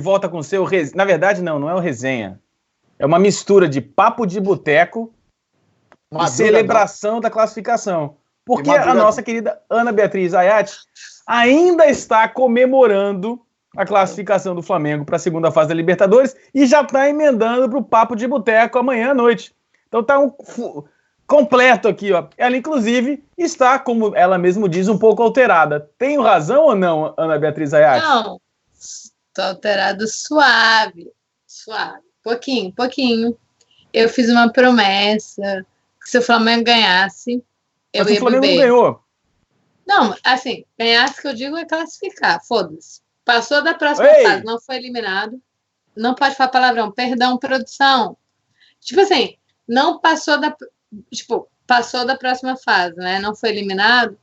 volta com o seu... Na verdade, não é o resenha. É uma mistura de papo de boteco e celebração da classificação. Porque a nossa querida Ana Beatriz Ayat ainda está comemorando a classificação do Flamengo para a segunda fase da Libertadores e já está emendando para o papo de boteco amanhã à noite. Então tá completo aqui, ó. Ela, inclusive, está, como ela mesma diz, um pouco alterada. Tenho razão ou não, Ana Beatriz Ayat? Não, estou alterada suave. Pouquinho. Eu fiz uma promessa que se o Flamengo ganhasse, eu ia beber. Mas o Flamengo não ganhou. Não, assim, ganhasse que eu digo é classificar, foda-se. Passou da próxima fase, não foi eliminado. Não pode falar palavrão. Perdão, produção. Tipo assim, não passou da... Tipo, passou da próxima fase, né? Não foi eliminado.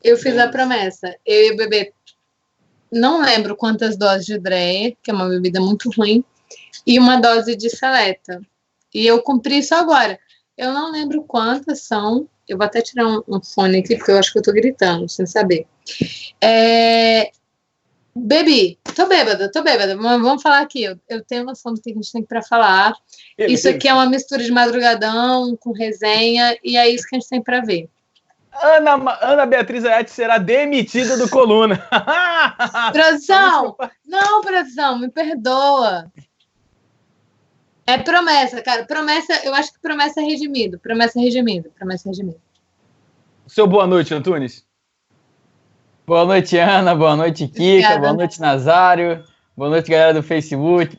Eu fiz a promessa. Eu ia beber... Não lembro quantas doses de Dreyer, que é uma bebida muito ruim, e uma dose de Seleta. E eu cumpri isso agora. Eu não lembro quantas são. Eu vou até tirar um fone aqui, porque eu acho que eu tô gritando, sem saber. Bebi. Tô bêbada. Mas vamos falar aqui. Eu tenho noção do que a gente tem pra falar. Isso aqui é uma mistura de madrugadão com resenha, e é isso que a gente tem pra ver. Ana Beatriz Ayat será demitida do Coluna. Produção! Não, produção, me perdoa. É promessa, cara. Promessa, eu acho que promessa é redimido. Promessa é redimido. Seu boa noite, Antunes. Boa noite, Ana. Boa noite, Kika. Obrigada. Boa noite, Nazário. Boa noite, galera do Facebook.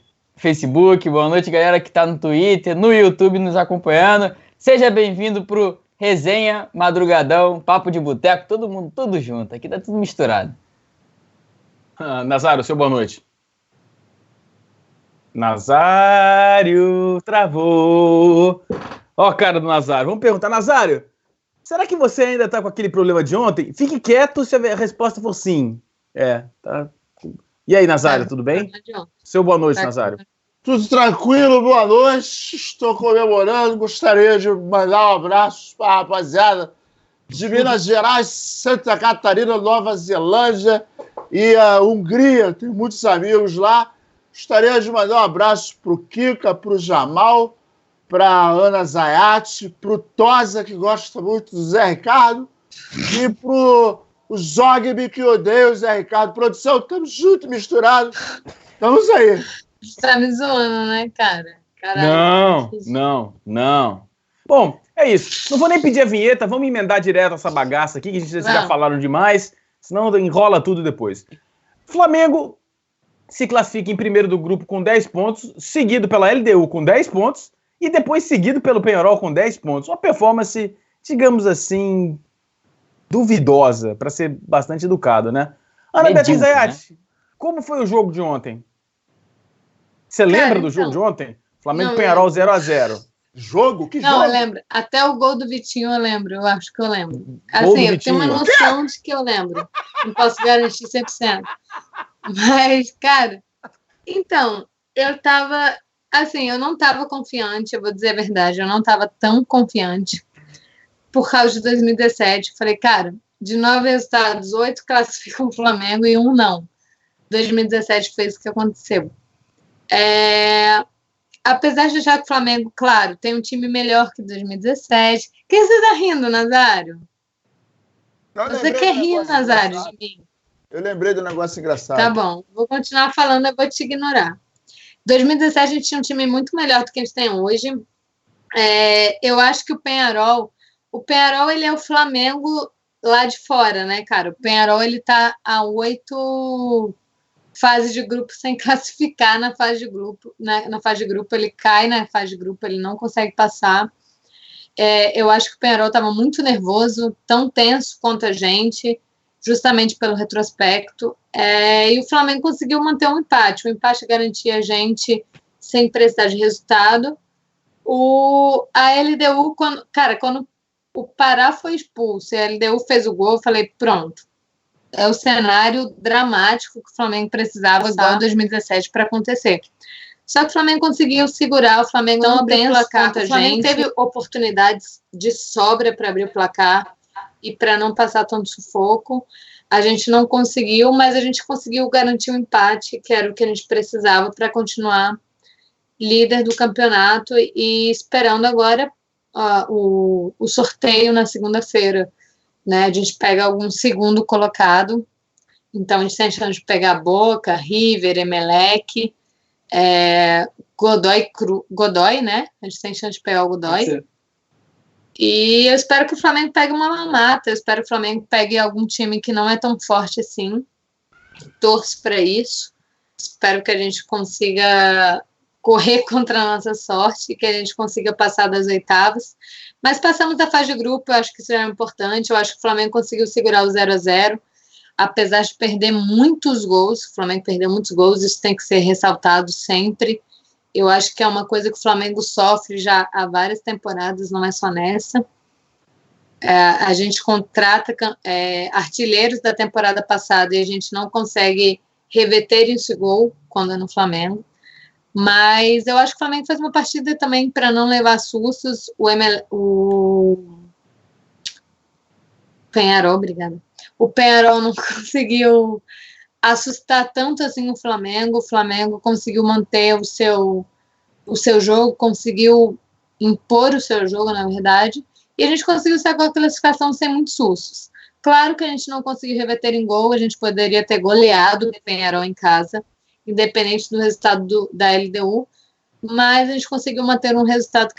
Boa noite, galera que tá no Twitter, no YouTube nos acompanhando. Seja bem-vindo pro Resenha, Madrugadão, Papo de Boteco, todo mundo, tudo junto. Aqui tá tudo misturado. Nazário, seu boa noite. Nazário travou. Ó, cara do Nazário. Vamos perguntar, Nazário, será que você ainda tá com aquele problema de ontem? Fique quieto se a resposta for sim. Tá. E aí, Nazário, tudo bem? Seu boa noite, Nazário. Tudo tranquilo, boa noite. Estou comemorando. Gostaria de mandar um abraço para a rapaziada de Minas Gerais, Santa Catarina, Nova Zelândia e a Hungria. Tenho muitos amigos lá. Gostaria de mandar um abraço para o Kika, para o Jamal, para a Ana Zayat, para o Tosa, que gosta muito do Zé Ricardo, e para o Zogby, que odeia o Zé Ricardo. Produção, estamos juntos, misturados. Estamos aí. Tá me zoando, né, cara? Caralho. Não. Bom, é isso. Não vou nem pedir a vinheta, vamos emendar direto essa bagaça aqui, que vocês já falaram demais, senão enrola tudo depois. Flamengo se classifica em primeiro do grupo com 10 pontos, seguido pela LDU com 10 pontos, e depois seguido pelo Peñarol com 10 pontos. Uma performance, digamos assim, duvidosa, para ser bastante educado, né? Ana Beatriz Ayat, né? Como foi o jogo de ontem? Você lembra do jogo de ontem? Flamengo Peñarol 0-0. Jogo? Que jogo? Não, eu lembro. Até o gol do Vitinho eu lembro. Eu acho que eu lembro. Assim, eu tenho uma noção de que eu lembro. Não posso garantir 100%. Mas, cara, então, eu tava... Assim, eu não tava confiante, eu vou dizer a verdade. Eu não tava tão confiante por causa de 2017. Falei, cara, de 9 resultados, 8 classificam o Flamengo e 1 não. 2017 foi isso que aconteceu. Apesar de achar que o Flamengo, claro, tem um time melhor que 2017. Quem você tá rindo, Nazário? Você quer rir, Nazário, de mim? Eu lembrei do negócio engraçado. Tá bom, vou continuar falando, eu vou te ignorar. 2017 a gente tinha um time muito melhor do que a gente tem hoje. Eu acho que o Peñarol, ele é o Flamengo lá de fora, né, cara? O Peñarol, ele tá a 8 fases de grupo sem classificar na fase de grupo. Na fase de grupo, ele cai na fase de grupo, ele não consegue passar. Eu acho que o Peñarol estava muito nervoso, tão tenso quanto a gente, justamente pelo retrospecto. E o Flamengo conseguiu manter um empate. O empate garantia a gente sem precisar de resultado. A LDU, quando o Pará foi expulso e a LDU fez o gol, eu falei, pronto. É o cenário dramático que o Flamengo precisava igual em 2017 para acontecer. Só que o Flamengo conseguiu segurar, o Flamengo não abriu o placar. O Flamengo teve oportunidades de sobra para abrir o placar e para não passar tanto sufoco. A gente não conseguiu, mas a gente conseguiu garantir um empate, que era o que a gente precisava para continuar líder do campeonato e esperando agora o sorteio na segunda-feira, né? A gente pega algum segundo colocado, então a gente tem chance de pegar Boca, River, Emelec, Godoy, né? A gente tem chance de pegar o Godoy. E eu espero que o Flamengo pegue uma mata, eu espero que o Flamengo pegue algum time que não é tão forte assim. Torço para isso. Espero que a gente consiga correr contra a nossa sorte, que a gente consiga passar das oitavas. Mas passamos da fase de grupo, eu acho que isso já é importante. Eu acho que o Flamengo conseguiu segurar o 0-0, apesar de perder muitos gols. O Flamengo perdeu muitos gols, isso tem que ser ressaltado sempre. Eu acho que é uma coisa que o Flamengo sofre já há várias temporadas, não é só nessa. A gente contrata artilheiros da temporada passada e a gente não consegue reverter esse gol quando é no Flamengo. Mas eu acho que o Flamengo fez uma partida também para não levar sustos. O Peñarol, obrigada. O Peñarol não conseguiu assustar tanto assim o Flamengo. O Flamengo conseguiu manter o seu jogo, conseguiu impor o seu jogo, na verdade, e a gente conseguiu sair com a classificação sem muitos sustos. Claro que a gente não conseguiu reverter em gol, a gente poderia ter goleado o Peñarol em casa, independente do resultado da LDU, mas a gente conseguiu manter um resultado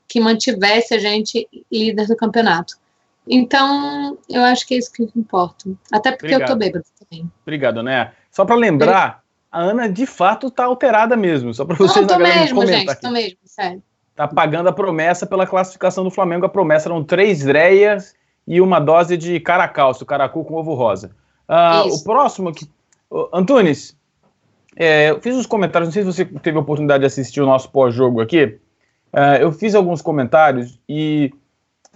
que mantivesse a gente líder do campeonato. Então, eu acho que é isso que importa. Até porque eu tô bêbado também. Obrigado, né? Só para lembrar, a Ana de fato tá alterada mesmo. Só para vocês não, tô mesmo, gente, tô mesmo, sério. Tá pagando a promessa pela classificação do Flamengo. A promessa eram 3 dreias e uma dose de caracalço, caracu com ovo rosa. O próximo aqui... Antunes, eu fiz uns comentários, não sei se você teve a oportunidade de assistir o nosso pós-jogo aqui. Eu fiz alguns comentários e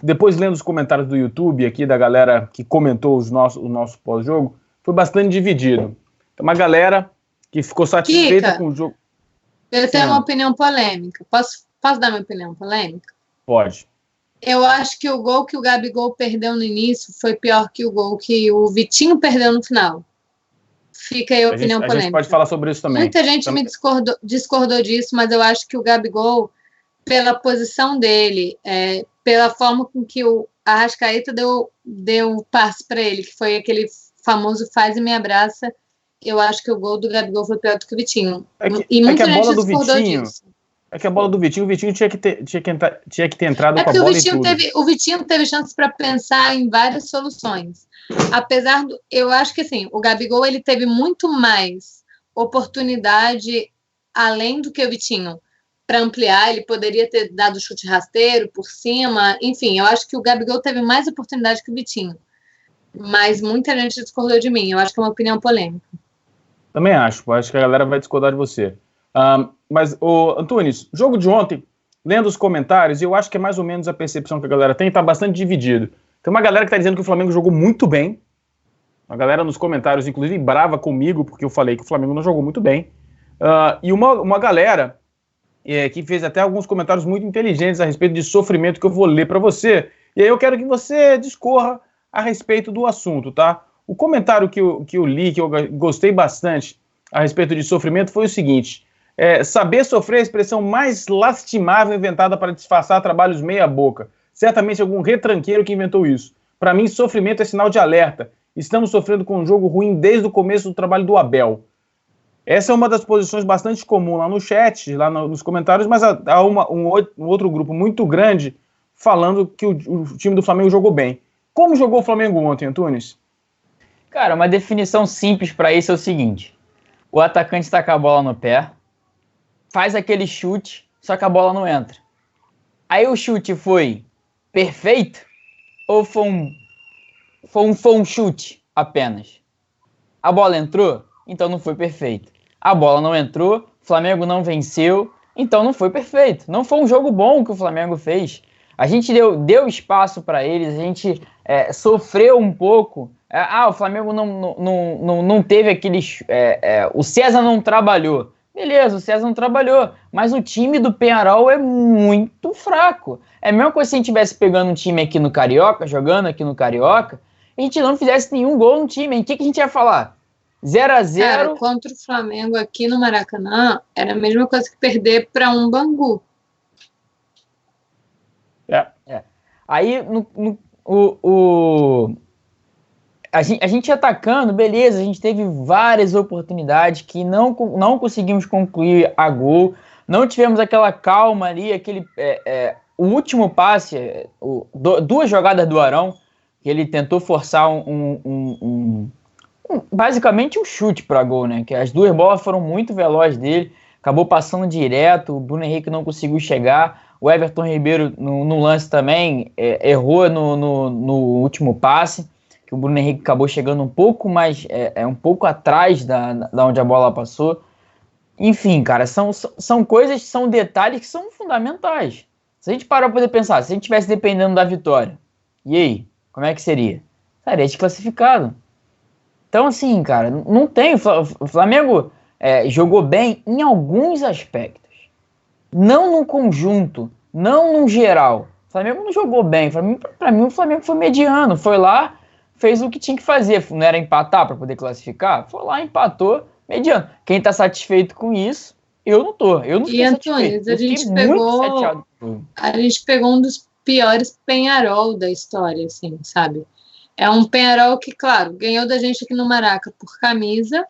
depois lendo os comentários do YouTube aqui da galera que comentou o nosso pós-jogo, foi bastante dividido. Tem uma galera que ficou satisfeita com o jogo. Eu tenho uma opinião polêmica. Posso dar minha opinião polêmica? Pode. Eu acho que o gol que o Gabigol perdeu no início foi pior que o gol que o Vitinho perdeu no final. Fica aí a opinião polêmica. A gente pode falar sobre isso também. Muita gente me discordou disso, mas eu acho que o Gabigol, pela posição dele, pela forma com que o Arrascaeta deu o passe para ele, que foi aquele famoso faz e me abraça, eu acho que o gol do Gabigol foi pior do que o Vitinho. E muita gente discordou disso. É que a bola do Vitinho, o Vitinho tinha que ter entrado com a bola e tudo. O Vitinho teve chance para pensar em várias soluções. Apesar do... Eu acho que, assim, o Gabigol, ele teve muito mais oportunidade, além do que o Vitinho, para ampliar. Ele poderia ter dado chute rasteiro por cima. Enfim, eu acho que o Gabigol teve mais oportunidade que o Vitinho. Mas muita gente discordou de mim. Eu acho que é uma opinião polêmica. Também acho que a galera vai discordar de você. Mas, Antunes, jogo de ontem, lendo os comentários, eu acho que é mais ou menos a percepção que a galera tem, tá bastante dividido. Tem uma galera que tá dizendo que o Flamengo jogou muito bem. A galera nos comentários, inclusive, brava comigo, porque eu falei que o Flamengo não jogou muito bem. E uma galera que fez até alguns comentários muito inteligentes a respeito de sofrimento que eu vou ler para você. E aí eu quero que você discorra a respeito do assunto, tá? O comentário que eu li, que eu gostei bastante a respeito de sofrimento, foi o seguinte: saber sofrer é a expressão mais lastimável inventada para disfarçar trabalhos meia-boca. Certamente algum retranqueiro que inventou isso. Para mim, sofrimento é sinal de alerta. Estamos sofrendo com um jogo ruim desde o começo do trabalho do Abel. Essa é uma das posições bastante comum lá no chat, lá nos comentários, mas há um outro grupo muito grande falando que o time do Flamengo jogou bem. Como jogou o Flamengo ontem, Antunes? Cara, uma definição simples para isso é o seguinte: o atacante está com a bola no pé, faz aquele chute, só que a bola não entra. Aí o chute foi perfeito ou foi um chute apenas? A bola entrou? Então não foi perfeito. A bola não entrou, o Flamengo não venceu, então não foi perfeito. Não foi um jogo bom que o Flamengo fez. A gente deu espaço para eles, a gente sofreu um pouco. O Flamengo não teve aqueles... o César não trabalhou. Beleza, o César não trabalhou, mas o time do Peñarol é muito fraco. É a mesma coisa se a gente estivesse pegando um time aqui no Carioca, jogando aqui no Carioca, a gente não fizesse nenhum gol no time. O que a gente ia falar? 0-0. Cara, contra o Flamengo aqui no Maracanã, era a mesma coisa que perder para um Bangu. Aí, a gente atacando, beleza, a gente teve várias oportunidades que não conseguimos concluir a gol, não tivemos aquela calma ali, o último passe, duas jogadas do Arão, que ele tentou forçar basicamente um chute para gol, né? Que as duas bolas foram muito velozes dele, acabou passando direto, o Bruno Henrique não conseguiu chegar, o Everton Ribeiro no lance também errou no último passe, que o Bruno Henrique acabou chegando um pouco mais, um pouco atrás da onde a bola passou. Enfim, cara, são coisas, são detalhes que são fundamentais. Se a gente parar para poder pensar, se a gente estivesse dependendo da vitória, e aí, como é que seria? Estaria desclassificado. Então, assim, cara, não tem. O Flamengo jogou bem em alguns aspectos. Não no conjunto, não no geral. O Flamengo não jogou bem. Para mim, o Flamengo foi mediano. Foi lá, fez o que tinha que fazer. Não era empatar para poder classificar? Foi lá, empatou, mediano. Quem tá satisfeito com isso, eu não tô. Eu não fiquei satisfeito. A gente pegou um dos piores Peñarol da história, assim, sabe? É um Peñarol que, claro, ganhou da gente aqui no Maraca por camisa,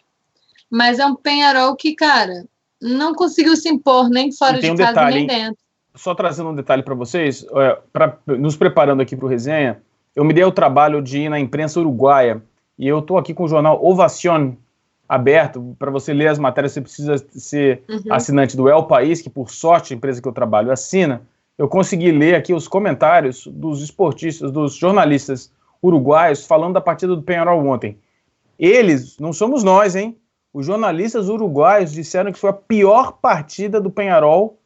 mas é um Peñarol que, cara, não conseguiu se impor nem fora de casa, nem dentro. Só trazendo um detalhe para vocês, nos preparando aqui para o resenha, eu me dei o trabalho de ir na imprensa uruguaia, e eu estou aqui com o jornal Ovación aberto. Para você ler as matérias, você precisa ser assinante do El País, que por sorte a empresa que eu trabalho assina. Eu consegui ler aqui os comentários dos esportistas, dos jornalistas uruguaios falando da partida do Peñarol ontem. Eles, não somos nós, hein? Os jornalistas uruguaios disseram que foi a pior partida do Peñarol,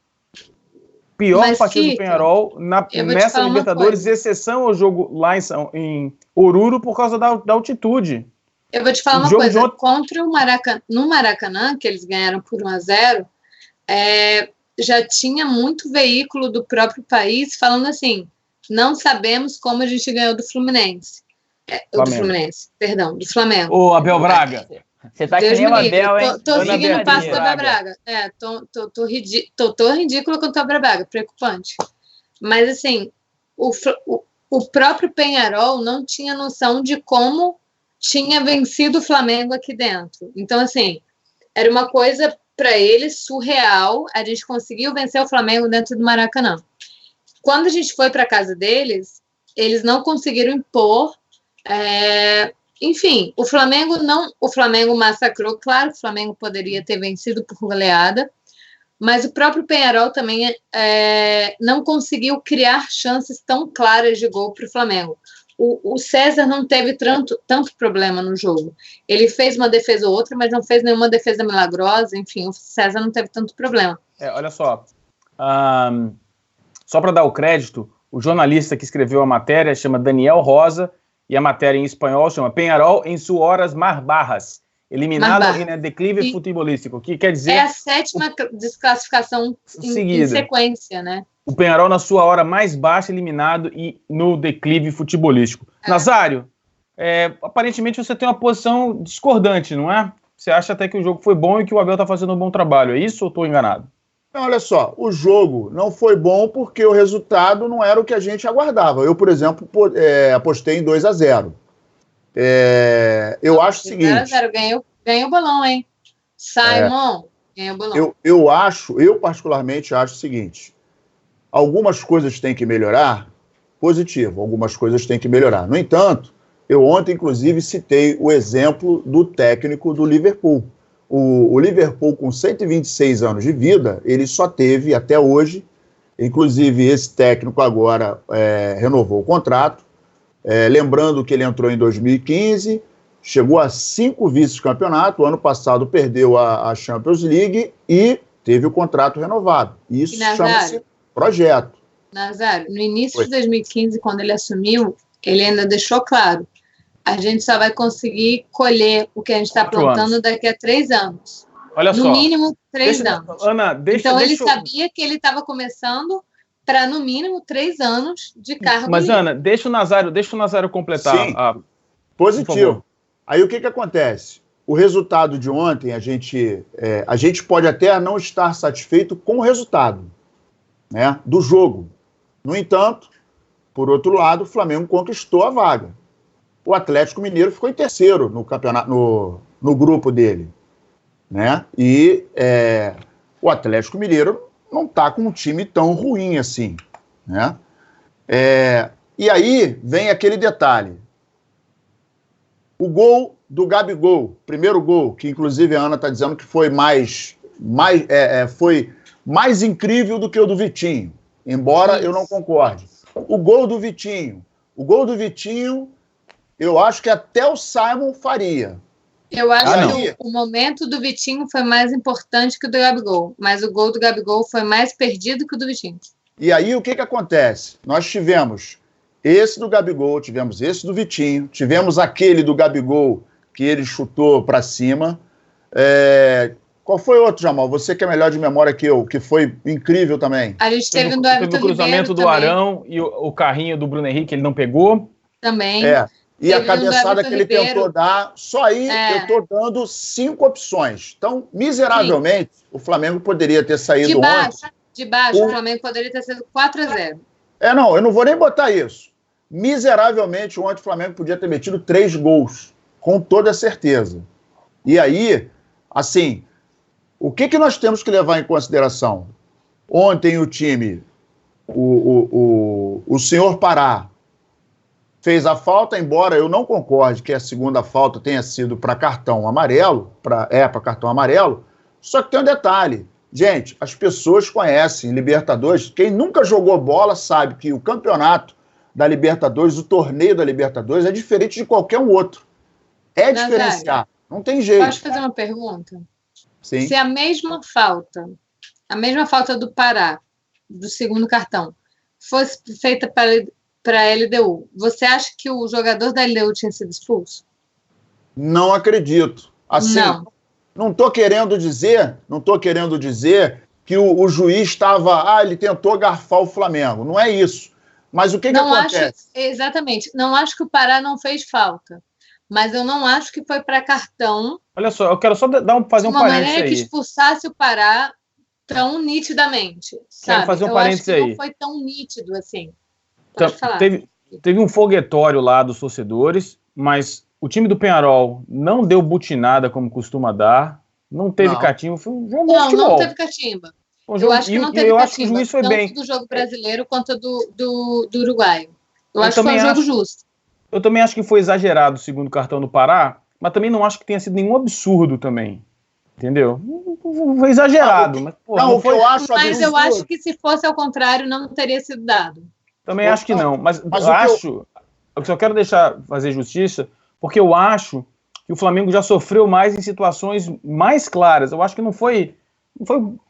do Peñarol nessa Libertadores, exceção ao jogo lá em Oruro por causa da altitude. Eu vou te falar uma coisa, contra o Maracanã, no Maracanã, que eles ganharam por 1-0, já tinha muito veículo do próprio país falando assim, não sabemos como a gente ganhou do Fluminense. Do Flamengo. Ô, Abel Braga. Você tá que nem o Abel, hein? Tô seguindo o passo do Abel Braga. Tô ridículo com o Abel Braga, preocupante. Mas, assim, o próprio Peñarol não tinha noção de como tinha vencido o Flamengo aqui dentro. Então, assim, era uma coisa para eles surreal. A gente conseguiu vencer o Flamengo dentro do Maracanã. Quando a gente foi para a casa deles, eles não conseguiram impor. Enfim, o Flamengo massacrou. Claro que o Flamengo poderia ter vencido por goleada, mas o próprio Peñarol também não conseguiu criar chances tão claras de gol para o Flamengo. O César não teve tanto problema no jogo. Ele fez uma defesa ou outra, mas não fez nenhuma defesa milagrosa. Enfim, o César não teve tanto problema. Olha só. Só para dar o crédito, o jornalista que escreveu a matéria chama Daniel Rosa, e a matéria em espanhol chama Peñarol em suas horas mais barras, eliminado em declive futebolístico, que quer dizer... É a 7ª desclassificação em sequência, né? O Peñarol na sua hora mais baixa, eliminado e no declive futebolístico. Nazário, aparentemente você tem uma posição discordante, não é? Você acha até que o jogo foi bom e que o Abel está fazendo um bom trabalho, é isso ou estou enganado? Não, olha só, o jogo não foi bom porque o resultado não era o que a gente aguardava. Eu, por exemplo, apostei em 2-0. Eu acho o seguinte... 0-0, ganhou o bolão, hein? Simon, ganhou o bolão. Eu particularmente acho o seguinte, algumas coisas têm que melhorar, positivo, algumas coisas têm que melhorar. No entanto, eu ontem, inclusive, citei o exemplo do técnico do Liverpool. O Liverpool, com 126 anos de vida, ele só teve, até hoje, inclusive esse técnico agora renovou o contrato, lembrando que ele entrou em 2015, chegou a 5 vice-campeonatos, o ano passado perdeu a Champions League e teve o contrato renovado. Isso chama-se projeto. Nazário, no início de 2015, quando ele assumiu, ele ainda deixou claro, a gente só vai conseguir colher o que a gente está plantando daqui a 3 anos. Olha só. No mínimo 3 anos. Ana, então ele sabia que ele estava começando para, no mínimo, 3 anos de cargo. Mas, Ana, deixa o Nazário completar Positivo. Aí o que acontece? O resultado de ontem, a gente pode até não estar satisfeito com o resultado, né, do jogo. No entanto, por outro lado, o Flamengo conquistou a vaga. O Atlético Mineiro ficou em terceiro no campeonato, no grupo dele, né? E o Atlético Mineiro não está com um time tão ruim assim, né? E aí vem aquele detalhe. O gol do Gabigol, primeiro gol, que inclusive a Ana está dizendo que foi foi mais incrível do que o do Vitinho, embora eu não concorde. O gol do Vitinho, eu acho que até o Simon faria. Eu acho que o momento do Vitinho foi mais importante que o do Gabigol, mas o gol do Gabigol foi mais perdido que o do Vitinho. E aí o que acontece? Nós tivemos esse do Gabigol, tivemos esse do Vitinho, tivemos aquele do Gabigol que ele chutou para cima. Qual foi outro, Jamal? Você que é melhor de memória que eu, que foi incrível também. A gente teve um do Everton Ribeiro. O cruzamento do Arão e o carrinho do Bruno Henrique, ele não pegou. Também. E a cabeçada que ele tentou dar, só aí eu estou dando 5 opções. Então, miseravelmente, o Flamengo poderia ter saído ontem. De baixo, o Flamengo poderia ter sido 4-0. Não, eu não vou nem botar isso. Miseravelmente, ontem o Flamengo podia ter metido 3 gols, com toda certeza. E aí, assim, o que nós temos que levar em consideração? Ontem o time, o senhor Pará, fez a falta, embora eu não concorde que a segunda falta tenha sido para cartão amarelo, para cartão amarelo, só que tem um detalhe. Gente, as pessoas conhecem Libertadores, quem nunca jogou bola sabe que o campeonato da Libertadores, o torneio da Libertadores é diferente de qualquer um outro. É diferenciado, não tem jeito. Posso fazer uma pergunta? Sim. Se a mesma falta do Pará, do segundo cartão, fosse feita para a LDU, você acha que o jogador da LDU tinha sido expulso? Não acredito. Assim, não estou querendo dizer que o juiz estava, ele tentou garfar o Flamengo. Não é isso. Mas o que acontece? Exatamente. Não acho que o Pará não fez falta, mas eu não acho que foi para cartão. Olha só, eu quero só fazer um parênteses aí. De uma maneira que expulsasse o Pará tão nitidamente, sabe? Quero fazer um parênteses aí. Não foi tão nítido assim. Teve um foguetório lá dos torcedores, mas o time do Peñarol não deu butinada como costuma dar, não teve catimba, foi um jogo de futebol. Não teve catimba. Eu acho que não teve catimba, acho que o juiz foi bem. Tanto do jogo brasileiro quanto do uruguaio. Eu acho que foi um jogo justo. Eu também acho que foi exagerado o segundo cartão do Pará, mas também não acho que tenha sido nenhum absurdo também. Entendeu? Foi exagerado. Eu acho que se fosse ao contrário, não teria sido dado. Também acho que não, mas eu só quero fazer justiça, porque eu acho que o Flamengo já sofreu mais em situações mais claras. Eu acho que não foi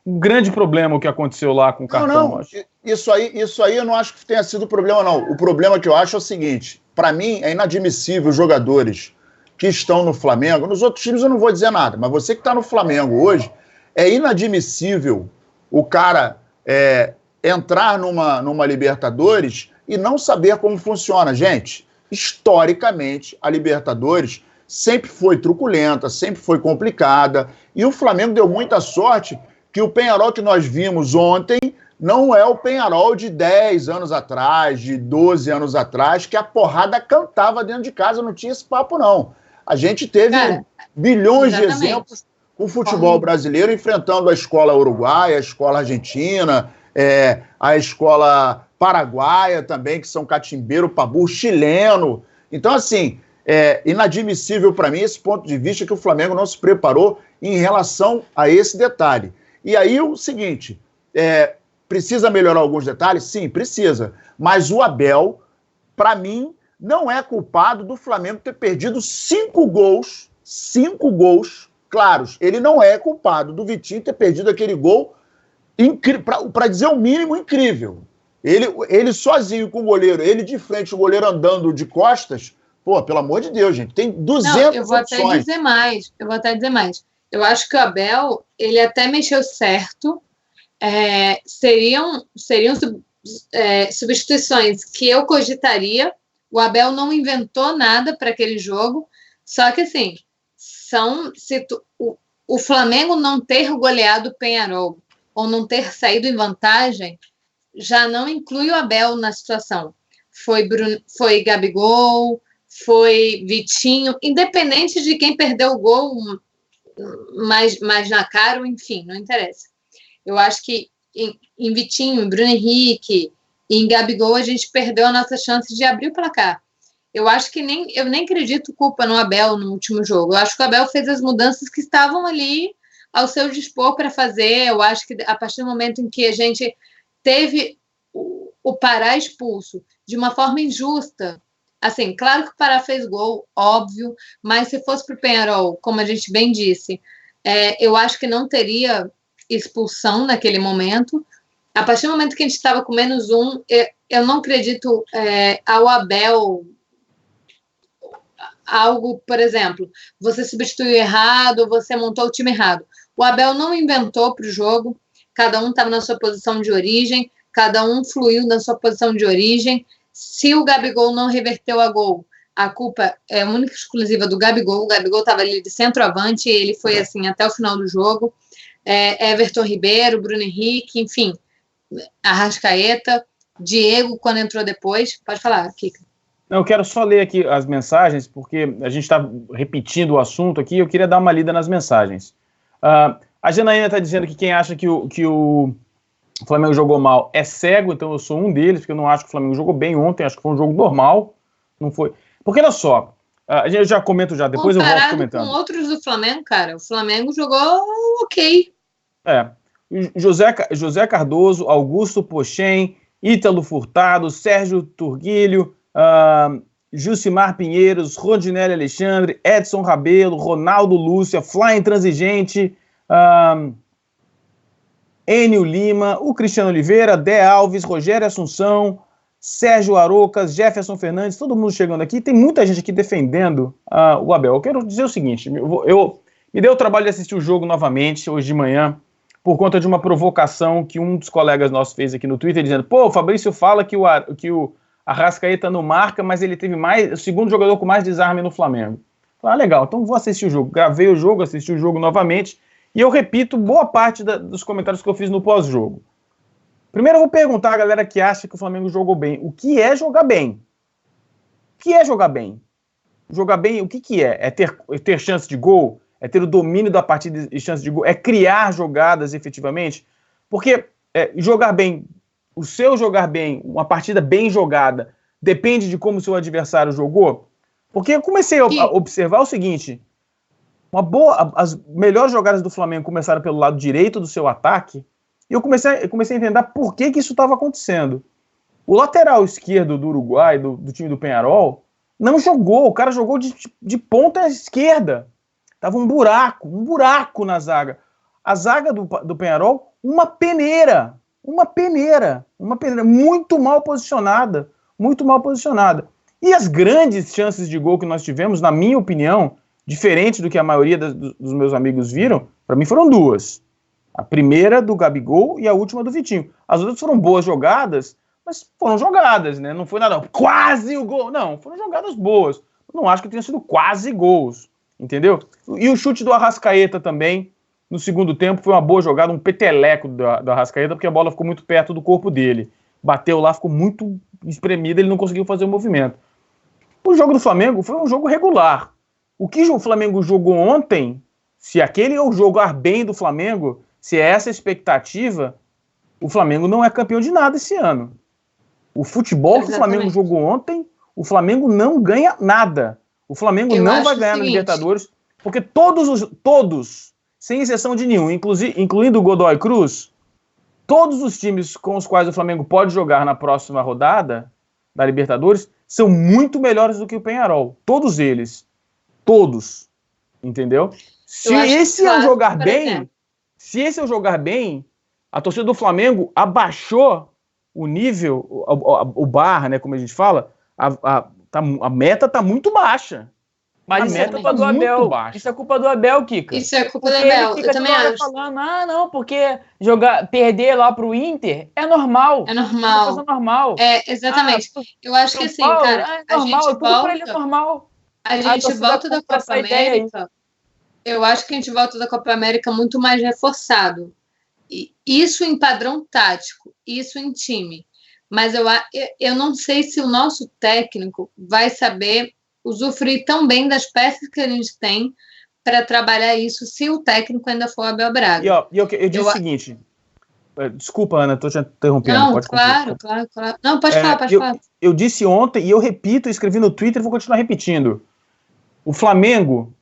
um grande problema o que aconteceu lá com o cartão. Não. Isso aí eu não acho que tenha sido problema, não. O problema que eu acho é o seguinte, para mim é inadmissível os jogadores que estão no Flamengo, nos outros times eu não vou dizer nada, mas você que está no Flamengo hoje, é inadmissível o cara entrar numa Libertadores e não saber como funciona. Gente, historicamente, a Libertadores sempre foi truculenta, sempre foi complicada, e o Flamengo deu muita sorte que o Peñarol que nós vimos ontem não é o Peñarol de 10 anos atrás, de 12 anos atrás, que a porrada cantava dentro de casa, não tinha esse papo, não. A gente teve bilhões de exemplos com o futebol brasileiro enfrentando a escola uruguaia, a escola argentina, a escola paraguaia também, que são catimbeiro, pabu, chileno. Então, assim, é inadmissível para mim esse ponto de vista que o Flamengo não se preparou em relação a esse detalhe. E aí o seguinte, precisa melhorar alguns detalhes? Sim, precisa. Mas o Abel, para mim, não é culpado do Flamengo ter perdido 5 gols claros. Ele não é culpado do Vitinho ter perdido aquele gol, para dizer o mínimo, incrível. Ele sozinho com o goleiro, ele de frente, o goleiro andando de costas, pô, pelo amor de Deus, gente, tem 200 eu vou até dizer mais. Eu acho que o Abel, ele até mexeu certo, seriam substituições que eu cogitaria. O Abel não inventou nada para aquele jogo, só que assim, o Flamengo não ter goleado o Peñarol ou não ter saído em vantagem já não inclui o Abel na situação. Foi Gabigol, foi Vitinho, independente de quem perdeu o gol mais na cara, ou enfim, não interessa. Eu acho que em Vitinho, em Bruno Henrique e em Gabigol a gente perdeu a nossa chance de abrir o placar. Eu acho que eu nem acredito culpa no Abel no último jogo. Eu acho que o Abel fez as mudanças que estavam ali ao seu dispor para fazer. Eu acho que a partir do momento em que a gente teve o Pará expulso de uma forma injusta, assim, claro que o Pará fez gol, óbvio, mas se fosse para o Peñarol, como a gente bem disse, eu acho que não teria expulsão naquele momento. A partir do momento que a gente estava com -1, eu não acredito ao Abel algo, por exemplo, você substituiu errado, você montou o time errado. O Abel não inventou para o jogo, cada um estava na sua posição de origem, cada um fluiu na sua posição de origem. Se o Gabigol não reverteu a gol, a culpa é única e exclusiva do Gabigol. O Gabigol estava ali de centroavante e ele foi assim até o final do jogo. Everton Ribeiro, Bruno Henrique, enfim, Arrascaeta, Diego quando entrou depois. Pode falar, Kika. Eu quero só ler aqui as mensagens, porque a gente está repetindo o assunto aqui, eu queria dar uma lida nas mensagens. A Janaína está dizendo que quem acha que o Flamengo jogou mal é cego, então eu sou um deles, porque eu não acho que o Flamengo jogou bem ontem, acho que foi um jogo normal, não foi... Porque olha só, eu já comento já, depois comparado eu volto comentando. Com outros do Flamengo, cara, o Flamengo jogou ok. José Cardoso, Augusto Pochen, Ítalo Furtado, Sérgio Turguilho, Jucimar Pinheiros, Rodinelli Alexandre, Edson Rabelo, Ronaldo Lúcia, Fly Intransigente, Enio Lima, o Cristiano Oliveira, Dé Alves, Rogério Assunção, Sérgio Arocas, Jefferson Fernandes, todo mundo chegando aqui. Tem muita gente aqui defendendo o Abel. Eu quero dizer o seguinte, me deu o trabalho de assistir o jogo novamente, hoje de manhã, por conta de uma provocação que um dos colegas nossos fez aqui no Twitter, dizendo, o Fabrício fala que o Arrascaeta não marca, mas ele teve o segundo jogador com mais desarme no Flamengo. Legal, então vou assistir o jogo. Gravei o jogo, assisti o jogo novamente, e eu repito boa parte dos comentários que eu fiz no pós-jogo. Primeiro eu vou perguntar à galera que acha que o Flamengo jogou bem. O que é jogar bem? O que é jogar bem? Jogar bem, o que é? É ter chance de gol? É ter o domínio da partida e chance de gol? É criar jogadas efetivamente? Porque jogar bem, o seu jogar bem, uma partida bem jogada, depende de como o seu adversário jogou? Porque eu comecei a observar o seguinte, as melhores jogadas do Flamengo começaram pelo lado direito do seu ataque, e eu comecei a entender por que isso estava acontecendo. O lateral esquerdo do Uruguai, do time do Peñarol, não jogou, o cara jogou de ponta esquerda. Tava um buraco na zaga. A zaga do Peñarol, uma peneira, muito mal posicionada. E as grandes chances de gol que nós tivemos, na minha opinião, diferente do que a maioria dos meus amigos viram, para mim foram duas. A primeira do Gabigol e a última do Vitinho. As outras foram boas jogadas, mas foram jogadas, né? Não foi nada, quase o gol. Não, foram jogadas boas. Eu não acho que tenham sido quase gols, entendeu? E o chute do Arrascaeta também, no segundo tempo, foi uma boa jogada, um peteleco do Arrascaeta, porque a bola ficou muito perto do corpo dele. Bateu lá, ficou muito espremida, ele não conseguiu fazer o movimento. O jogo do Flamengo foi um jogo regular. O que o Flamengo jogou ontem, se aquele é o jogar bem do Flamengo, se é essa a expectativa, o Flamengo não é campeão de nada esse ano. O futebol que o Flamengo jogou ontem, o Flamengo não ganha nada. O Flamengo não vai ganhar na Libertadores, porque todos, sem exceção de nenhum, incluindo o Godoy Cruz, todos os times com os quais o Flamengo pode jogar na próxima rodada da Libertadores são muito melhores do que o Peñarol. Todos eles. Todos. Entendeu? Se esse é o jogar bem, a torcida do Flamengo abaixou o nível, o bar, né, como a gente fala, a meta está muito baixa. Mas isso é culpa do Abel. Isso é culpa do Abel, Kika. Isso é culpa do Abel. Eu também acho. Falando, não, porque perder lá pro Inter é normal. É normal. É coisa normal. Exatamente. Eu acho que assim, cara, é normal, tudo pra ele é normal. A gente volta da Copa América. Eu acho que a gente volta da Copa América muito mais reforçado. E isso em padrão tático, isso em time. Mas eu não sei se o nosso técnico vai saber usufruir tão bem das peças que a gente tem para trabalhar isso, se o técnico ainda for Abel Braga. E eu disse o seguinte... Desculpa, Ana, estou te interrompendo. Não, claro. Não, pode falar. Eu disse ontem, e eu repito, escrevi no Twitter e vou continuar repetindo. O Flamengo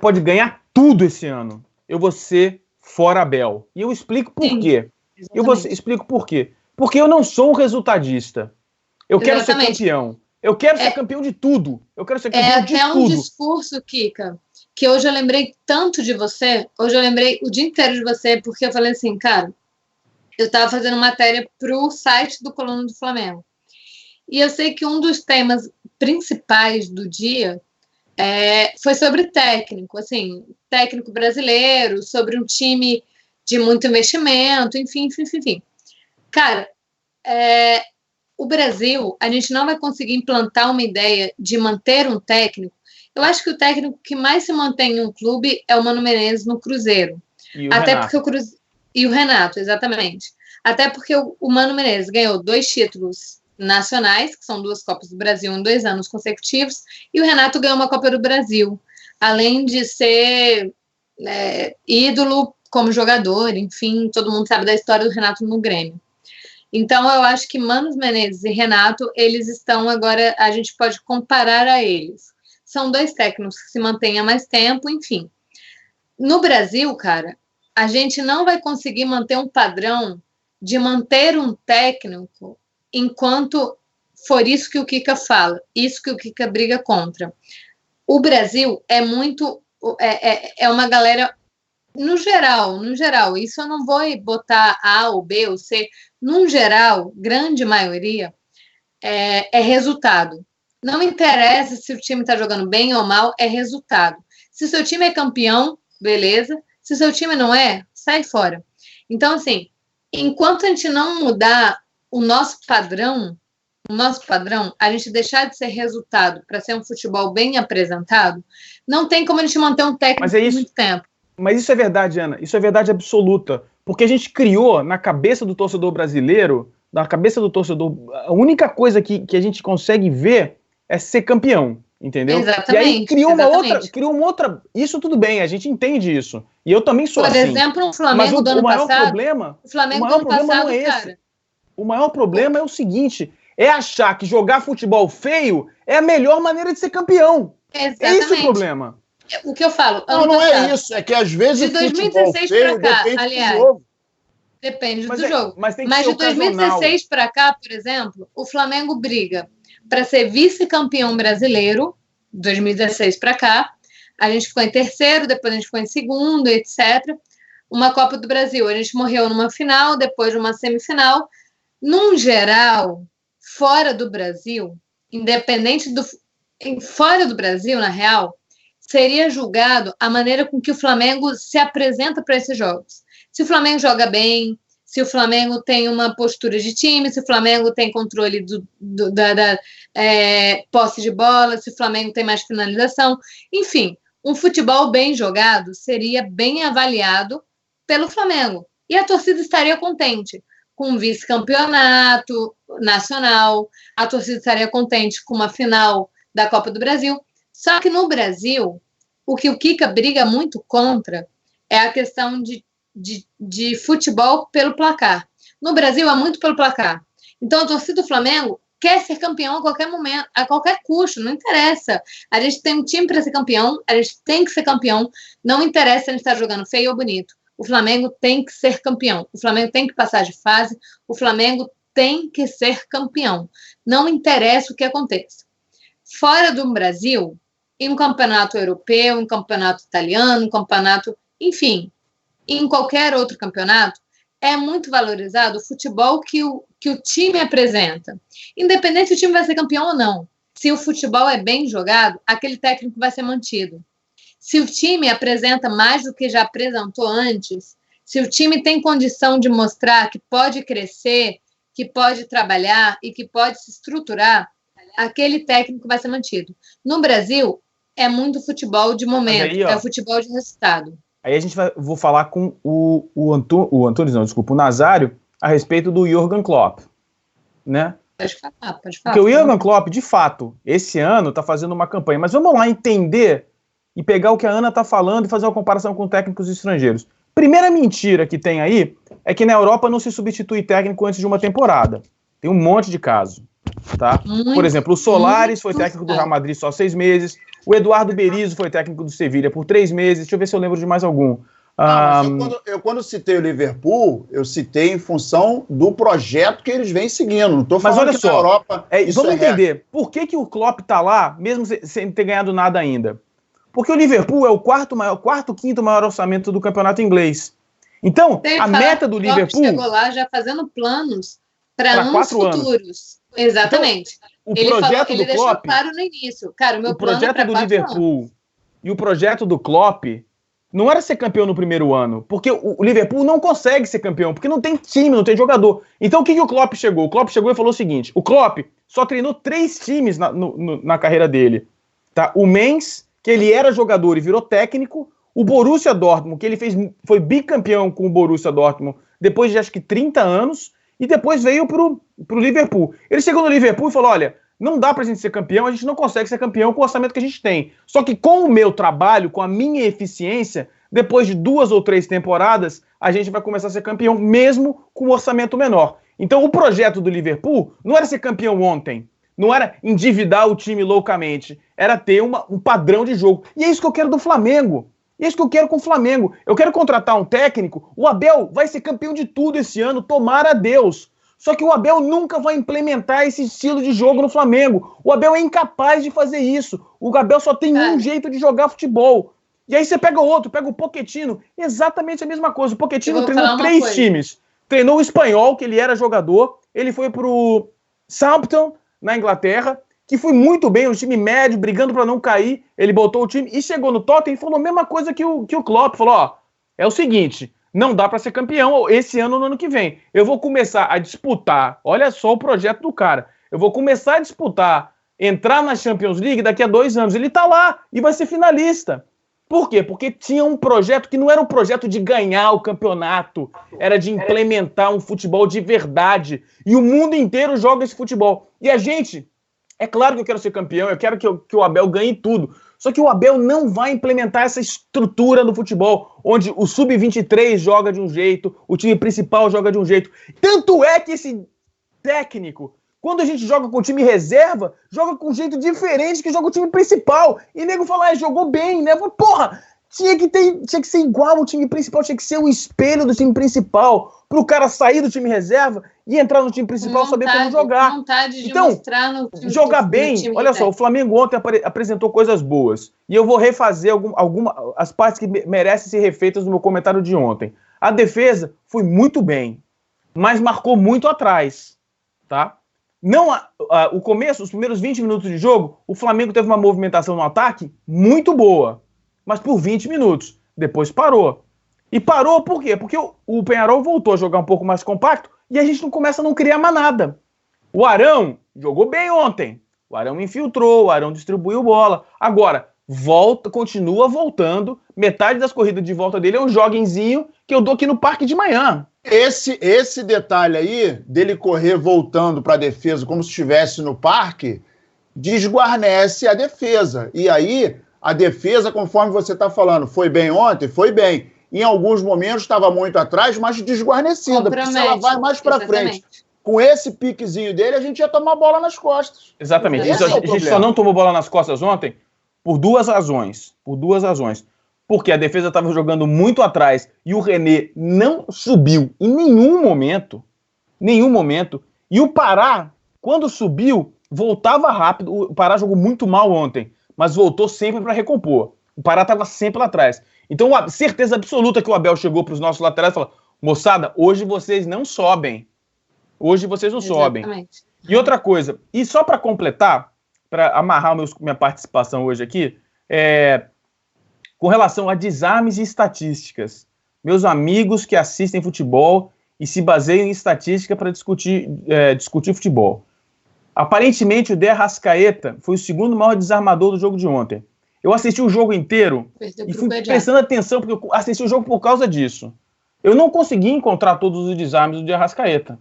pode ganhar tudo esse ano. Eu vou ser fora Abel. E eu explico por quê. Explico por quê. Porque eu não sou um resultadista. Eu quero ser campeão. Eu quero ser campeão de tudo. Eu quero ser campeão de tudo. É até um discurso, Kika, que hoje eu lembrei tanto de você. Hoje eu lembrei o dia inteiro de você, porque eu falei assim, cara, eu estava fazendo matéria para o site do Coluna do Flamengo. E eu sei que um dos temas principais do dia foi sobre técnico, assim, técnico brasileiro, sobre um time de muito investimento, enfim. Cara, o Brasil, a gente não vai conseguir implantar uma ideia de manter um técnico. Eu acho que o técnico que mais se mantém em um clube é o Mano Menezes no Cruzeiro. E o Renato, exatamente. Até porque o Mano Menezes ganhou 2 títulos nacionais, que são 2 Copas do Brasil em 2 anos consecutivos, e o Renato ganhou uma Copa do Brasil, além de ser ídolo como jogador, enfim, todo mundo sabe da história do Renato no Grêmio. Então, eu acho que Mano Menezes e Renato, eles estão agora, a gente pode comparar a eles. São 2 técnicos que se mantêm há mais tempo, enfim. No Brasil, cara, a gente não vai conseguir manter um padrão de manter um técnico enquanto for isso que o Kika fala, isso que o Kika briga contra. O Brasil é muito... É uma galera... No geral, isso eu não vou botar A ou B ou C. No geral, grande maioria, é resultado. Não interessa se o time está jogando bem ou mal, é resultado. Se seu time é campeão, beleza. Se seu time não sai fora. Então, assim, enquanto a gente não mudar o nosso padrão, a gente deixar de ser resultado para ser um futebol bem apresentado, não tem como a gente manter um técnico por muito tempo. Mas isso é verdade, Ana. Isso é verdade absoluta. Porque a gente criou na cabeça do torcedor brasileiro, a única coisa que a gente consegue ver é ser campeão. Entendeu? Exatamente. E aí criou uma outra. Isso tudo bem, a gente entende isso. E eu também sou assim. Por exemplo, o Flamengo do ano passado. O maior problema não é esse. Cara. O maior problema é o seguinte: é achar que jogar futebol feio é a melhor maneira de ser campeão. Exatamente. É esse o problema. O que eu falo. Não é isso. É que às vezes de 2016 para cá, aliás. Depende do jogo. Mas de 2016 para cá, por exemplo, o Flamengo briga para ser vice-campeão brasileiro, 2016 para cá. A gente ficou em terceiro, depois a gente ficou em segundo, etc. Uma Copa do Brasil, a gente morreu numa final, depois de uma semifinal. Num geral, fora do Brasil, fora do Brasil, na real, seria julgado a maneira com que o Flamengo se apresenta para esses jogos. Se o Flamengo joga bem, se o Flamengo tem uma postura de time, se o Flamengo tem controle da posse de bola, se o Flamengo tem mais finalização. Enfim, um futebol bem jogado seria bem avaliado pelo Flamengo. E a torcida estaria contente com um vice-campeonato nacional, a torcida estaria contente com uma final da Copa do Brasil. Só que no Brasil, o que o Kika briga muito contra é a questão de futebol pelo placar. No Brasil, é muito pelo placar. Então, a torcida do Flamengo quer ser campeão a qualquer momento, a qualquer custo, não interessa. A gente tem um time para ser campeão, a gente tem que ser campeão, não interessa se a gente está jogando feio ou bonito. O Flamengo tem que ser campeão, o Flamengo tem que passar de fase, o Flamengo tem que ser campeão. Não interessa o que aconteça. Fora do Brasil, em um campeonato europeu, em um campeonato italiano, em um campeonato, enfim, em qualquer outro campeonato, é muito valorizado o futebol que o time apresenta. Independente se o time vai ser campeão ou não. Se o futebol é bem jogado, aquele técnico vai ser mantido. Se o time apresenta mais do que já apresentou antes, se o time tem condição de mostrar que pode crescer, que pode trabalhar e que pode se estruturar, aquele técnico vai ser mantido. No Brasil, é muito futebol de momento, aí, é futebol de resultado. Aí a gente vou falar com o Nazário, a respeito do Jürgen Klopp, né? Pode falar. Porque o Jürgen Klopp, de fato, esse ano está fazendo uma campanha. Mas vamos lá entender e pegar o que a Ana está falando e fazer uma comparação com técnicos estrangeiros. Primeira mentira que tem aí é que na Europa não se substitui técnico antes de uma temporada. Tem um monte de caso, tá? Por exemplo, o Solares foi técnico do Real Madrid só 6 meses. O Eduardo Berizzo foi técnico do Sevilha por 3 meses. Deixa eu ver se eu lembro de mais algum. Quando citei o Liverpool, eu citei em função do projeto que eles vêm seguindo. Não estou falando olha que na Europa... vamos entender. Por que o Klopp está lá, mesmo sem ter ganhado nada ainda? Porque o Liverpool é o quinto maior orçamento do campeonato inglês. Então, a meta do Liverpool... chegou lá já fazendo planos para anos futuros. Exatamente. Então, o projeto do Klopp... deixou claro no início. Cara, o meu plano é para 4 anos. O projeto do Liverpool e o projeto do Klopp não era ser campeão no primeiro ano, porque o Liverpool não consegue ser campeão, porque não tem time, não tem jogador. Então, o que o Klopp chegou? O Klopp chegou e falou o seguinte, o Klopp só treinou 3 times na carreira dele. Tá? O Mainz, que ele era jogador e virou técnico, o Borussia Dortmund, que ele foi bicampeão com o Borussia Dortmund depois de acho que 30 anos, e depois veio pro Liverpool. Ele chegou no Liverpool e falou, olha, não dá pra gente ser campeão, a gente não consegue ser campeão com o orçamento que a gente tem. Só que com o meu trabalho, com a minha eficiência, depois de 2 ou 3 temporadas, a gente vai começar a ser campeão, mesmo com um orçamento menor. Então o projeto do Liverpool não era ser campeão ontem, não era endividar o time loucamente, era ter um padrão de jogo. E é isso que eu quero do Flamengo. E é isso que eu quero com o Flamengo. Eu quero contratar um técnico, o Abel vai ser campeão de tudo esse ano, tomara a Deus. Só que o Abel nunca vai implementar esse estilo de jogo no Flamengo. O Abel é incapaz de fazer isso. O Abel só tem um jeito de jogar futebol. E aí você pega outro, pega o Pochettino, exatamente a mesma coisa. O Pochettino treinou 3 times. Treinou o Espanhol, que ele era jogador, ele foi pro Southampton, na Inglaterra, que foi muito bem, um time médio, brigando para não cair, ele botou o time e chegou no Tottenham e falou a mesma coisa que o Klopp, falou, ó, é o seguinte, não dá para ser campeão esse ano ou no ano que vem, eu vou começar a disputar, olha só o projeto do cara, eu vou começar a disputar, entrar na Champions League daqui a 2 anos, ele tá lá e vai ser finalista. Por quê? Porque tinha um projeto que não era um projeto de ganhar o campeonato, era de implementar um futebol de verdade. E o mundo inteiro joga esse futebol. E a gente, é claro que eu quero ser campeão, eu quero que o Abel ganhe tudo. Só que o Abel não vai implementar essa estrutura no futebol, onde o Sub-23 joga de um jeito, o time principal joga de um jeito. Tanto é que esse técnico, quando a gente joga com o time reserva, joga com um jeito diferente que joga o time principal. E nego fala, jogou bem, né? Porra, tinha que ser igual ao time principal, tinha que ser o espelho do time principal, pro cara sair do time reserva e entrar no time principal e saber como jogar. Então, mostrar no time, jogar bem, olha só, o Flamengo ontem apresentou coisas boas. E eu vou refazer as partes que merecem ser refeitas no meu comentário de ontem. A defesa foi muito bem, mas marcou muito atrás, tá? Não, o começo, os primeiros 20 minutos de jogo, o Flamengo teve uma movimentação no ataque muito boa, mas por 20 minutos. Depois parou. E parou por quê? Porque o Peñarol voltou a jogar um pouco mais compacto e a gente não começa a não criar mais nada. O Arão jogou bem ontem. O Arão infiltrou, o Arão distribuiu bola. Agora, continua voltando. Metade das corridas de volta dele é um joguinzinho que eu dou aqui no parque de manhã. Esse detalhe aí, dele correr voltando para a defesa como se estivesse no parque, desguarnece a defesa. E aí, a defesa, conforme você está falando, foi bem ontem? Foi bem. Em alguns momentos estava muito atrás, mas desguarnecida, porque se ela vai mais para frente, com esse piquezinho dele, a gente ia tomar bola nas costas. Exatamente. A gente só não tomou bola nas costas ontem por 2 razões. Porque a defesa estava jogando muito atrás e o René não subiu em nenhum momento. E o Pará, quando subiu, voltava rápido. O Pará jogou muito mal ontem, mas voltou sempre para recompor. O Pará estava sempre lá atrás. Então, certeza absoluta que o Abel chegou para os nossos laterais e falou, moçada, hoje vocês não sobem. Sobem. E outra coisa, e só para completar, para amarrar minha participação hoje aqui, com relação a desarmes e estatísticas. Meus amigos que assistem futebol e se baseiam em estatística para discutir futebol. Aparentemente, o De Arrascaeta foi o segundo maior desarmador do jogo de ontem. Eu assisti o jogo inteiro e fui prestando atenção, porque eu assisti o jogo por causa disso. Eu não consegui encontrar todos os desarmes do De Arrascaeta.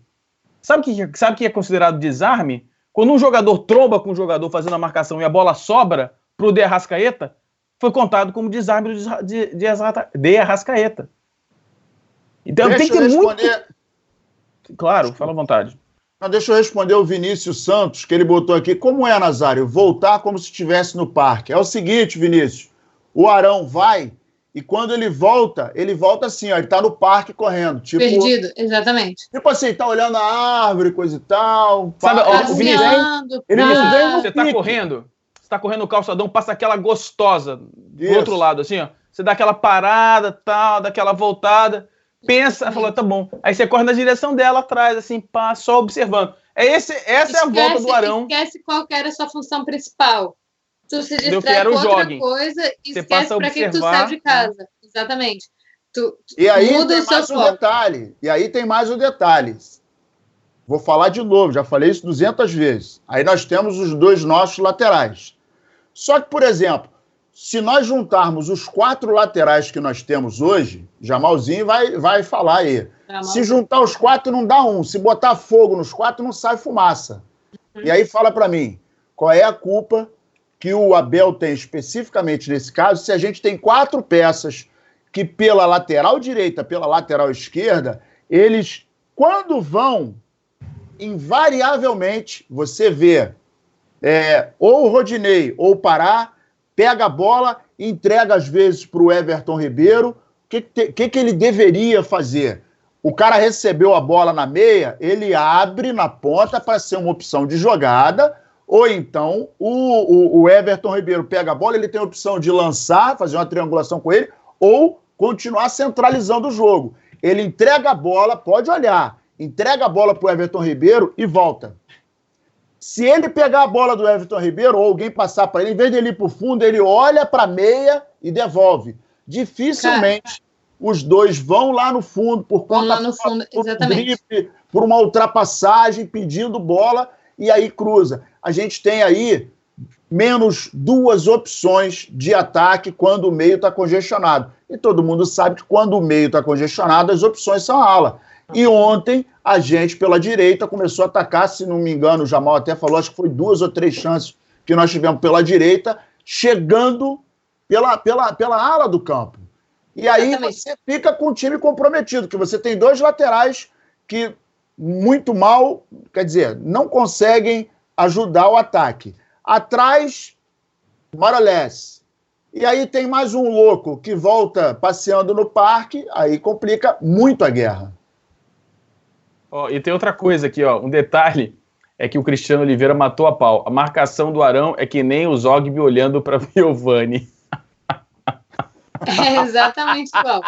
Sabe o que é considerado desarme? Quando um jogador tromba com um jogador fazendo a marcação e a bola sobra para o De Arrascaeta, foi contado como desarme de Arrascaeta. Então tem que ter muito... Claro, fala à vontade. Não, deixa eu responder o Vinícius Santos, que ele botou aqui. Como é, Nazário? Voltar como se estivesse no parque. É o seguinte, Vinícius. O Arão vai e quando ele volta assim, ó, ele tá no parque correndo. Tipo, perdido, exatamente. Tipo assim, tá olhando a árvore, coisa e tal. Sabe, o Vinícius, ele não vem no Você tá correndo no calçadão, passa aquela gostosa do outro lado, assim, ó. Você dá aquela parada, tal, dá aquela voltada, pensa, falou, tá bom. Aí você corre na direção dela atrás, assim, pá, só observando. Essa é a volta do Arão. Esquece qual que era a sua função principal. Tu se distrai com outra coisa e esquece para que tu sai de casa. Exatamente. E aí tem mais um detalhe. E aí tem mais um detalhe. Vou falar de novo, já falei isso 200 vezes. Aí nós temos os dois nossos laterais. Só que, por exemplo, se nós juntarmos os 4 laterais que nós temos hoje, Jamalzinho vai falar aí. Se juntar os 4 não dá um. Se botar fogo nos 4 não sai fumaça. E aí fala para mim, qual é a culpa que o Abel tem especificamente nesse caso, se a gente tem 4 peças que pela lateral direita, pela lateral esquerda, eles, quando vão, invariavelmente, você vê ou o Rodinei ou o Pará, pega a bola, entrega às vezes para o Everton Ribeiro. O que ele deveria fazer? O cara recebeu a bola na meia, ele abre na ponta para ser uma opção de jogada, ou então o Everton Ribeiro pega a bola, ele tem a opção de lançar, fazer uma triangulação com ele, ou continuar centralizando o jogo. Ele entrega a bola, pode olhar, entrega a bola para o Everton Ribeiro e volta. Se ele pegar a bola do Everton Ribeiro, ou alguém passar para ele, em vez de ele ir para o fundo, ele olha para a meia e devolve. Dificilmente os dois vão lá no fundo, por conta do drible, por uma ultrapassagem, pedindo bola, e aí cruza. A gente tem aí menos 2 opções de ataque quando o meio está congestionado. E todo mundo sabe que quando o meio está congestionado, as opções são a ala. E ontem, a gente, pela direita, começou a atacar, se não me engano, o Jamal até falou, acho que foi 2 ou 3 chances que nós tivemos pela direita, chegando pela ala do campo. E aí você fica com o time comprometido, que você tem 2 laterais que muito mal, quer dizer, não conseguem ajudar o ataque. Atrás, Morales. E aí tem mais um louco que volta passeando no parque, aí complica muito a guerra. E tem outra coisa aqui, um detalhe é que o Cristiano Oliveira matou a pau. A marcação do Arão é que nem o Zogby olhando para Giovani. É exatamente igual.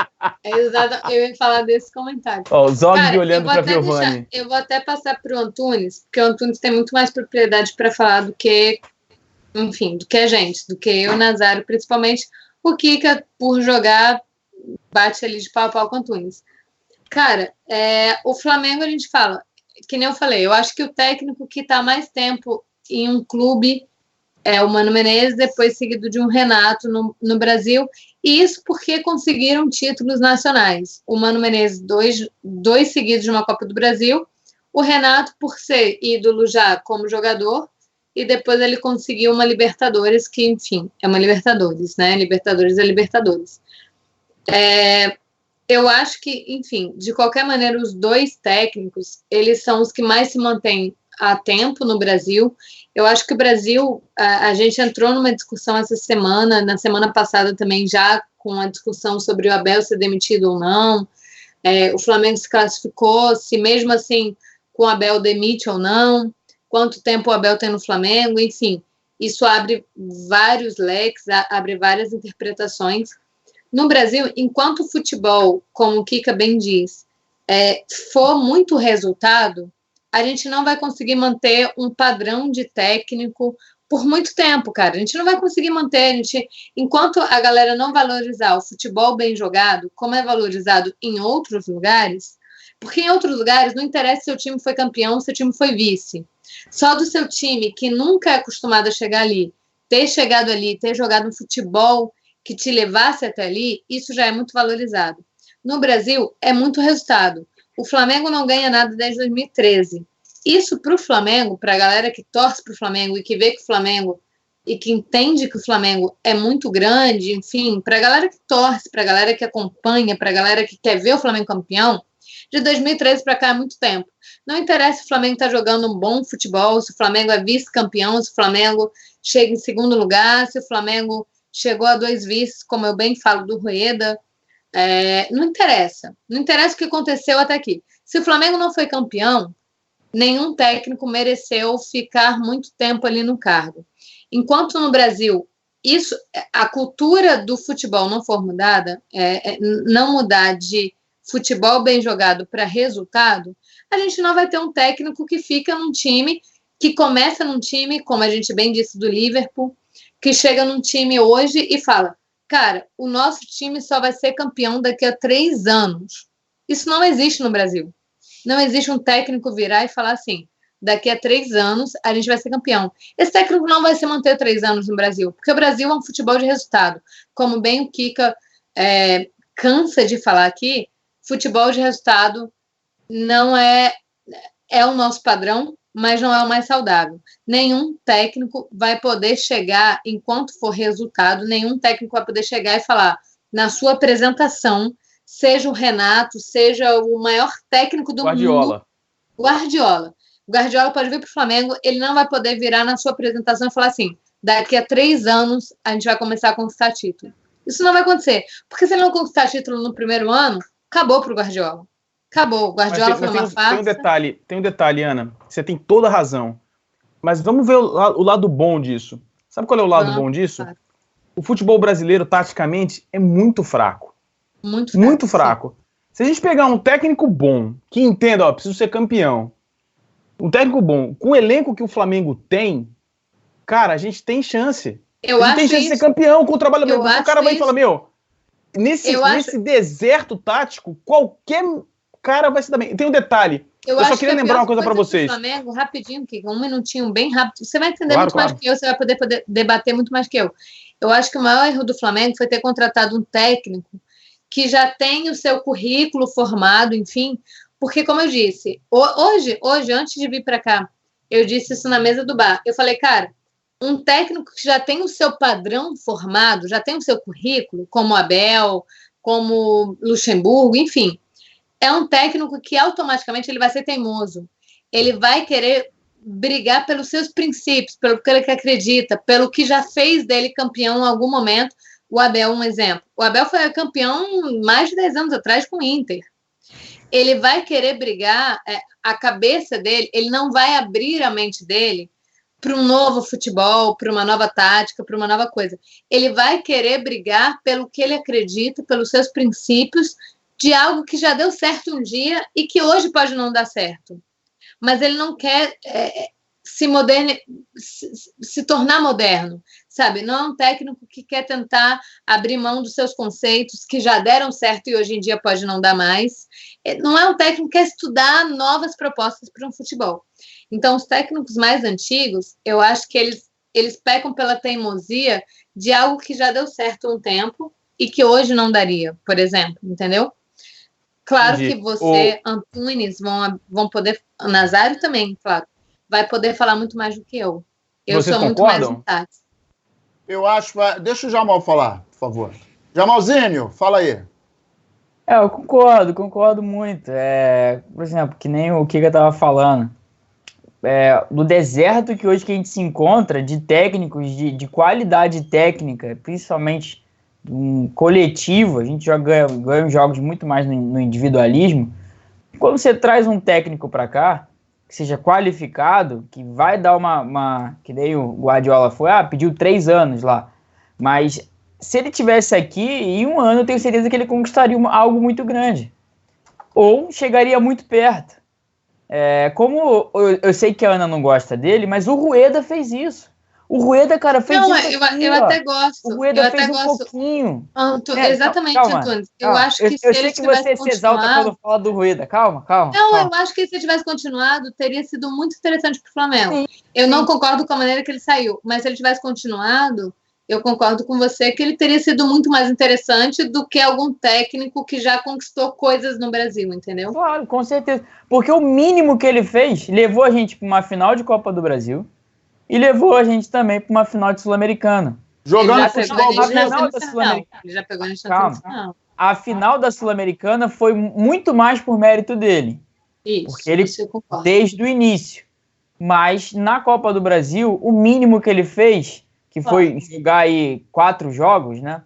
Eu ia falar desse comentário. O Zogby olhando para Giovani. Eu vou até passar para o Antunes, porque o Antunes tem muito mais propriedade para falar do que, enfim, do que a gente, do que eu, Nazário, principalmente o Kika, por jogar, bate ali de pau a pau com o Antunes. Cara, o Flamengo, a gente fala, que nem eu falei, eu acho que o técnico que está mais tempo em um clube é o Mano Menezes, depois seguido de um Renato no Brasil, e isso porque conseguiram títulos nacionais. O Mano Menezes, dois seguidos de uma Copa do Brasil, o Renato por ser ídolo já como jogador, e depois ele conseguiu uma Libertadores, que, enfim, é uma Libertadores, né? Libertadores é Libertadores. Eu acho que, enfim, de qualquer maneira, os 2 técnicos, eles são os que mais se mantêm há tempo no Brasil. Eu acho que o Brasil, a gente entrou numa discussão essa semana, na semana passada também, já com a discussão sobre o Abel ser demitido ou não, o Flamengo se classificou, se mesmo assim com o Abel demite ou não, quanto tempo o Abel tem no Flamengo, enfim, isso abre vários leques, abre várias interpretações. No Brasil, enquanto o futebol, como o Kika bem diz, for muito resultado, a gente não vai conseguir manter um padrão de técnico, por muito tempo, cara. A gente não vai conseguir manter. Enquanto a galera não valorizar o futebol bem jogado, como é valorizado em outros lugares, porque em outros lugares não interessa se seu time foi campeão ou seu time foi vice. Só do seu time, que nunca é acostumado a chegar ali, ter chegado ali, ter jogado um futebol que te levasse até ali, isso já é muito valorizado. No Brasil, é muito resultado. O Flamengo não ganha nada desde 2013. Isso para o Flamengo, para a galera que torce para o Flamengo e que vê que o Flamengo e que entende que o Flamengo é muito grande, enfim, para a galera que torce, para a galera que acompanha, para a galera que quer ver o Flamengo campeão, de 2013 para cá é muito tempo. Não interessa se o Flamengo está jogando um bom futebol, se o Flamengo é vice-campeão, se o Flamengo chega em segundo lugar, se o Flamengo chegou a 2 vices, como eu bem falo do Rueda. Não interessa. Não interessa o que aconteceu até aqui. Se o Flamengo não foi campeão, nenhum técnico mereceu ficar muito tempo ali no cargo. Enquanto no Brasil a cultura do futebol não for mudada, não mudar de futebol bem jogado para resultado, a gente não vai ter um técnico que fica num time, que começa num time, como a gente bem disse do Liverpool, que chega num time hoje e fala, cara, o nosso time só vai ser campeão daqui a 3 anos. Isso não existe no Brasil. Não existe um técnico virar e falar assim, daqui a 3 anos a gente vai ser campeão. Esse técnico não vai se manter 3 anos no Brasil, porque o Brasil é um futebol de resultado. Como bem o Kika cansa de falar aqui, futebol de resultado não é o nosso padrão, mas não é o mais saudável. Nenhum técnico vai poder chegar, enquanto for resultado, nenhum técnico vai poder chegar e falar, na sua apresentação, seja o Renato, seja o maior técnico do mundo. Guardiola. O Guardiola pode vir para o Flamengo, ele não vai poder virar na sua apresentação e falar assim, daqui a 3 anos a gente vai começar a conquistar título. Isso não vai acontecer, porque se ele não conquistar título no primeiro ano, acabou para o Guardiola. Acabou. O Guardiola foi uma farsa. Tem um detalhe, Ana. Você tem toda a razão. Mas vamos ver o lado bom disso. Sabe qual é o lado bom disso? Claro. O futebol brasileiro, taticamente, é muito fraco. Muito fraco. Se a gente pegar um técnico bom, que entenda, preciso ser campeão. Um técnico bom, com o elenco que o Flamengo tem, cara, a gente tem chance. A gente tem chance de ser campeão com o trabalho. O cara vai e fala, nesse deserto tático, qualquer cara vai se dar bem. Tem um detalhe. Eu só queria lembrar uma coisa para vocês. Flamengo, rapidinho, um minutinho bem rápido. Você vai entender muito mais que eu, você vai poder debater muito mais que eu. Eu acho que o maior erro do Flamengo foi ter contratado um técnico que já tem o seu currículo formado, enfim, porque, como eu disse, hoje, antes de vir para cá, eu disse isso na mesa do bar. Eu falei, cara, um técnico que já tem o seu padrão formado, já tem o seu currículo, como Abel, como Luxemburgo, enfim, é um técnico que automaticamente ele vai ser teimoso. Ele vai querer brigar pelos seus princípios, pelo que ele acredita, pelo que já fez dele campeão em algum momento. O Abel, um exemplo. O Abel foi campeão mais de 10 anos atrás com o Inter. Ele vai querer brigar, a cabeça dele, ele não vai abrir a mente dele para um novo futebol, para uma nova tática, para uma nova coisa. Ele vai querer brigar pelo que ele acredita, pelos seus princípios, de algo que já deu certo um dia e que hoje pode não dar certo. Mas ele não quer se tornar moderno, sabe? Não é um técnico que quer tentar abrir mão dos seus conceitos que já deram certo e hoje em dia pode não dar mais. Não é um técnico que quer estudar novas propostas para um futebol. Então, os técnicos mais antigos, eu acho que eles pecam pela teimosia de algo que já deu certo um tempo e que hoje não daria, por exemplo, entendeu? Claro que você, Antunes, vão poder, Nazário também, claro, vai poder falar muito mais do que eu. Eu Vocês sou muito concordam? mais tática. Eu acho... Deixa o Jamal falar, por favor. Jamalzinho, fala aí. Eu concordo muito. Por exemplo, que nem o Kika estava falando. Do deserto que hoje que a gente se encontra, de técnicos, de qualidade técnica, principalmente um coletivo, a gente já ganha jogos muito mais no individualismo. Quando você traz um técnico para cá, que seja qualificado, que vai dar uma que nem o Guardiola foi, pediu 3 anos lá, mas se ele tivesse aqui, em 1 ano eu tenho certeza que ele conquistaria algo muito grande, ou chegaria muito perto. Como eu sei que a Ana não gosta dele, mas o Rueda fez isso. O Rueda, cara, fez Não, isso aqui, eu até gosto. O Rueda eu fez até um gosto. pouquinho. Exatamente, calma, Antunes. Eu calma. acho que eu se ele sei que tivesse você se exalta quando fala do Rueda. Calma. Não, eu acho que se ele tivesse continuado, teria sido muito interessante para o Flamengo. Sim, eu não concordo com a maneira que ele saiu, mas se ele tivesse continuado, eu concordo com você que ele teria sido muito mais interessante do que algum técnico que já conquistou coisas no Brasil, entendeu? Claro, com certeza. Porque o mínimo que ele fez levou a gente para uma final de Copa do Brasil e levou a gente também para uma final de Sul-Americana. Jogando futebol na final da Sul-Americana. Ele já pegou a gente na semifinal. A final da Sul-Americana foi muito mais por mérito dele. Isso, porque ele, desde o início. Mas na Copa do Brasil, o mínimo que ele fez, que foi jogar aí 4 jogos, né?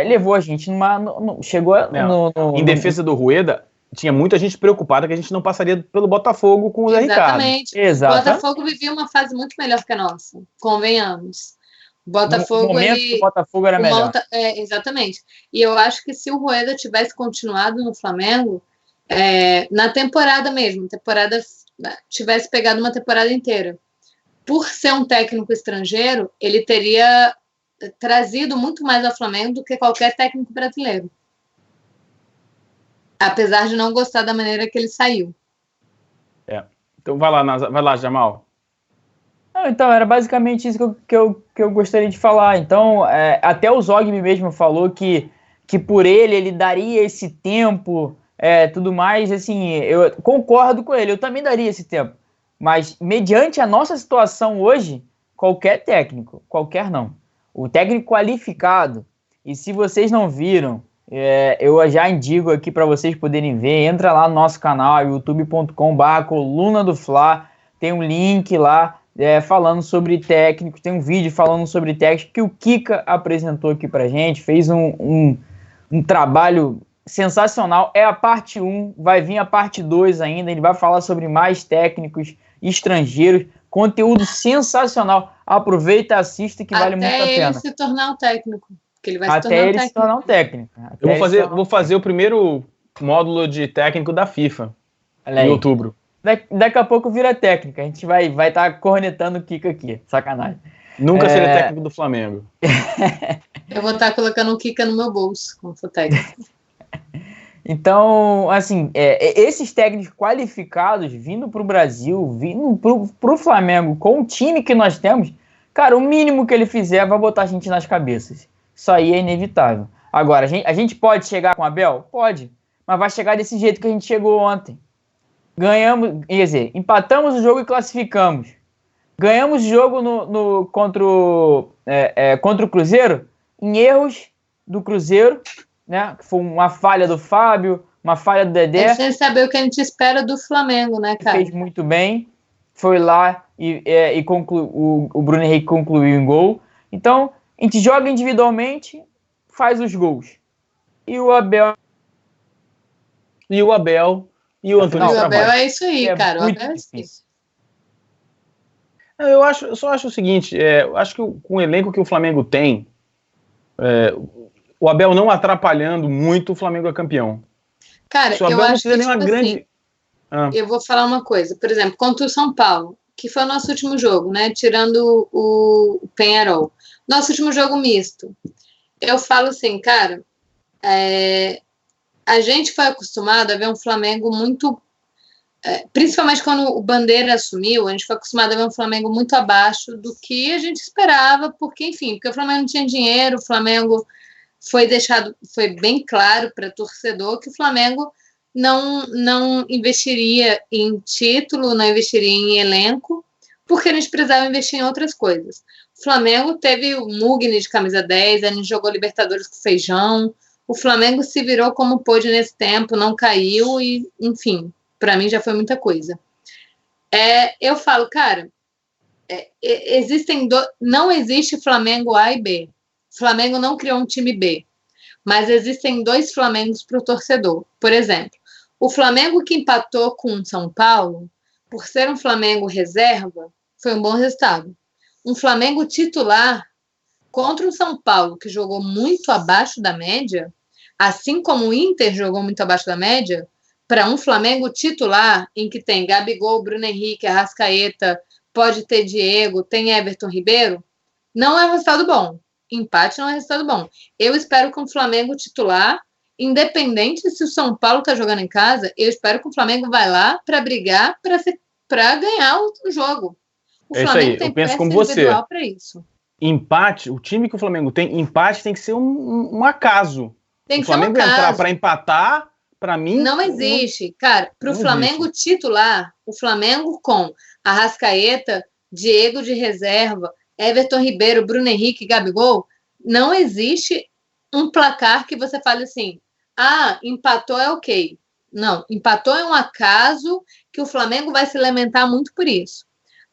Levou a gente Em defesa do Rueda, tinha muita gente preocupada que a gente não passaria pelo Botafogo com o Zé Ricardo. Exatamente. O Botafogo vivia uma fase muito melhor que a nossa, convenhamos. O Botafogo, o Botafogo era melhor. Exatamente. E eu acho que se o Rueda tivesse continuado no Flamengo, na temporada mesmo, tivesse pegado uma temporada inteira, por ser um técnico estrangeiro, ele teria trazido muito mais ao Flamengo do que qualquer técnico brasileiro. Apesar de não gostar da maneira que ele saiu. Então vai lá, Jamal. Então, era basicamente isso que eu gostaria de falar. Então, até o Zogby mesmo falou que por ele daria esse tempo, tudo mais. Assim, eu concordo com ele, eu também daria esse tempo. Mas, mediante a nossa situação hoje, qualquer técnico, qualquer não, o técnico qualificado, e se vocês não viram, eu já indico aqui para vocês poderem ver, entra lá no nosso canal, youtube.com/coluna do Fla, tem um link lá, falando sobre técnicos, tem um vídeo falando sobre técnicos que o Kika apresentou aqui pra gente, fez um trabalho sensacional, é a parte 1, vai vir a parte 2 ainda, ele vai falar sobre mais técnicos estrangeiros, conteúdo sensacional, aproveita, assista que vale muito a pena. Até ele se tornar um técnico, que ele vai se tornar um técnico. Eu vou fazer o primeiro módulo de técnico da FIFA, em outubro. Daqui a pouco vira técnica. A gente vai estar cornetando o Kika aqui. Sacanagem. Nunca seria técnico do Flamengo. Eu vou estar colocando o Kika no meu bolso, como for técnico. Então, assim, esses técnicos qualificados vindo para o Brasil, vindo para o Flamengo, com o time que nós temos, cara, o mínimo que ele fizer vai botar a gente nas cabeças. Isso aí é inevitável. Agora, a gente pode chegar com o Abel? Pode. Mas vai chegar desse jeito que a gente chegou ontem. Ganhamos, quer dizer, empatamos o jogo e classificamos. Ganhamos o jogo contra o Cruzeiro em erros do Cruzeiro, né? Que foi uma falha do Fábio, uma falha do Dedé. Sem saber o que a gente espera do Flamengo, né, cara? Fez muito bem, foi lá e o Bruno Henrique concluiu em gol. Então, a gente joga individualmente, faz os gols. E o Abel e o Antônio. O Abel é isso aí, cara. Muito o Abel difícil. Eu só acho o seguinte, eu acho que com o elenco que o Flamengo tem, o Abel não atrapalhando muito, o Flamengo é campeão. Cara, eu acho que nenhuma grande... Eu vou falar uma coisa, por exemplo, contra o São Paulo, que foi o nosso último jogo, né? Tirando o Peñarol. Nosso último jogo misto. Eu falo assim, cara, a gente foi acostumado a ver um Flamengo muito... principalmente quando o Bandeira assumiu, a gente foi acostumado a ver um Flamengo muito abaixo do que a gente esperava, porque o Flamengo não tinha dinheiro, o Flamengo foi bem claro para torcedor que o Flamengo não investiria em título, não investiria em elenco, porque a gente precisava investir em outras coisas. O Flamengo teve o Mugni de camisa 10, a gente jogou Libertadores com Feijão, o Flamengo se virou como pôde nesse tempo, não caiu e, enfim, para mim já foi muita coisa. Eu falo, cara, não existe Flamengo A e B. Flamengo não criou um time B, mas existem 2 Flamengos para o torcedor. Por exemplo, o Flamengo que empatou com o São Paulo, por ser um Flamengo reserva, foi um bom resultado. Um Flamengo titular contra o São Paulo, que jogou muito abaixo da média, assim como o Inter jogou muito abaixo da média, para um Flamengo titular, em que tem Gabigol, Bruno Henrique, Arrascaeta, pode ter Diego, tem Everton Ribeiro, não é um resultado bom. Empate não é resultado bom. Eu espero que o Flamengo titular, independente se o São Paulo está jogando em casa, eu espero que o Flamengo vai lá para brigar para ganhar o jogo. O Flamengo tem peça individual para isso. Empate, o time que o Flamengo tem, empate tem que ser um acaso. Tem que o Flamengo ser um entrar acaso. Para empatar, para mim... Não existe. Cara, para o Flamengo titular, o Flamengo com Arrascaeta, Diego de reserva, Everton Ribeiro, Bruno Henrique, Gabigol, não existe um placar que você fale assim, empatou é ok. Não, empatou é um acaso que o Flamengo vai se lamentar muito por isso.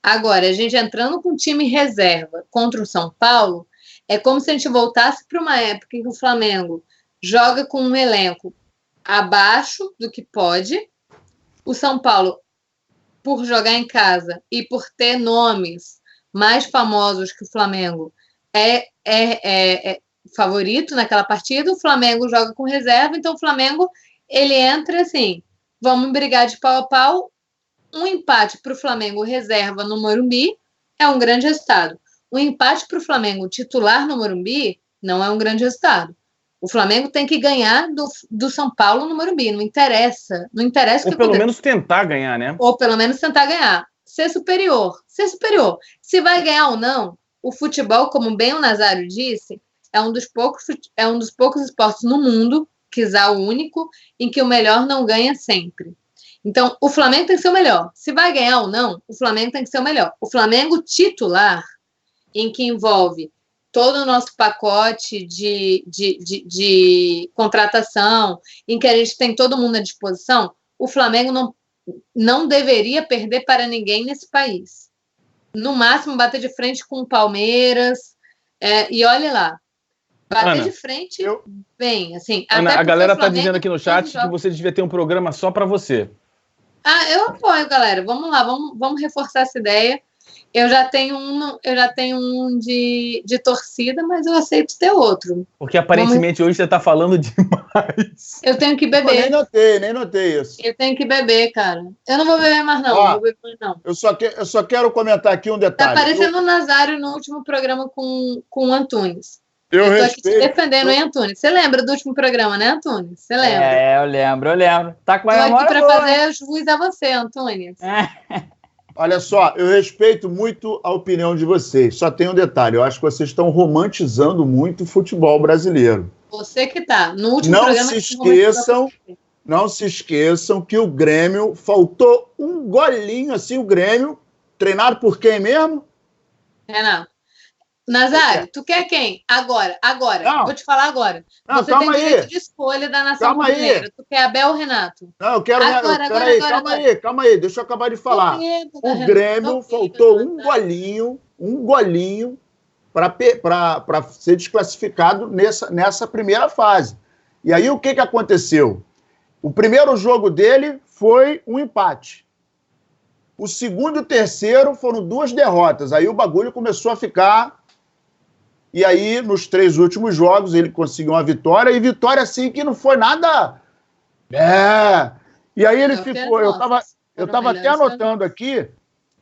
Agora, a gente entrando com time reserva contra o São Paulo, é como se a gente voltasse para uma época em que o Flamengo joga com um elenco abaixo do que pode. O São Paulo, por jogar em casa e por ter nomes mais famosos que o Flamengo, é favorito naquela partida. O Flamengo joga com reserva, então o Flamengo ele entra assim, vamos brigar de pau a pau. Um empate para o Flamengo reserva no Morumbi é um grande resultado. Um empate para o Flamengo titular no Morumbi não é um grande resultado. O Flamengo tem que ganhar do São Paulo no Morumbi. Não interessa. Não interessa. Ou pelo menos tentar ganhar, né? Ou pelo menos tentar ganhar. Ser superior. Se vai ganhar ou não, o futebol, como bem o Nazário disse, é um dos poucos esportes no mundo, quizá o único, em que o melhor não ganha sempre. Então, o Flamengo tem que ser o melhor. Se vai ganhar ou não, o Flamengo tem que ser o melhor. O Flamengo titular, em que envolve todo o nosso pacote de contratação, em que a gente tem todo mundo à disposição, o Flamengo não deveria perder para ninguém nesse país. No máximo, bater de frente com o Palmeiras. E olha lá. Bater de frente, bem, assim... Ana, a galera está dizendo aqui no chat que você devia ter um programa só para você. Eu apoio, galera. Vamos lá, vamos reforçar essa ideia. Eu já tenho um de torcida, mas eu aceito ter outro. Porque aparentemente hoje você está falando demais. Eu tenho que beber. Nem notei isso. Eu tenho que beber, cara. Eu não vou beber mais, não. Não vou beber mais, não. Eu só quero comentar aqui um detalhe. Tá parecendo o Nazário no último programa com o Antunes. Eu tô aqui te defendendo, hein, Antunes? Você lembra do último programa, né, Antunes? Você lembra? Eu lembro. Tá com a memória boa. Tô aqui pra fazer jus a você, Antunes. Olha só, eu respeito muito a opinião de vocês. Só tem um detalhe, eu acho que vocês estão romantizando muito o futebol brasileiro. Você que tá. No último programa... Não se esqueçam que o Grêmio faltou um golinho, assim, o Grêmio, treinado por quem mesmo? Renato. Nazário, tu quer quem? Agora. Não. Vou te falar agora. Não, você tem direito de escolha da nação brasileira. Tu quer Abel ou Renato? Não, eu quero... Calma aí, deixa eu acabar de falar. O Grêmio faltou um golinho para ser desclassificado nessa primeira fase. E aí o que aconteceu? O primeiro jogo dele foi um empate. O segundo e o terceiro foram 2 derrotas. Aí o bagulho começou a ficar... E aí, nos 3 últimos jogos, ele conseguiu uma vitória. E vitória, assim, que não foi nada... E aí ele ficou... Eu tava até anotando aqui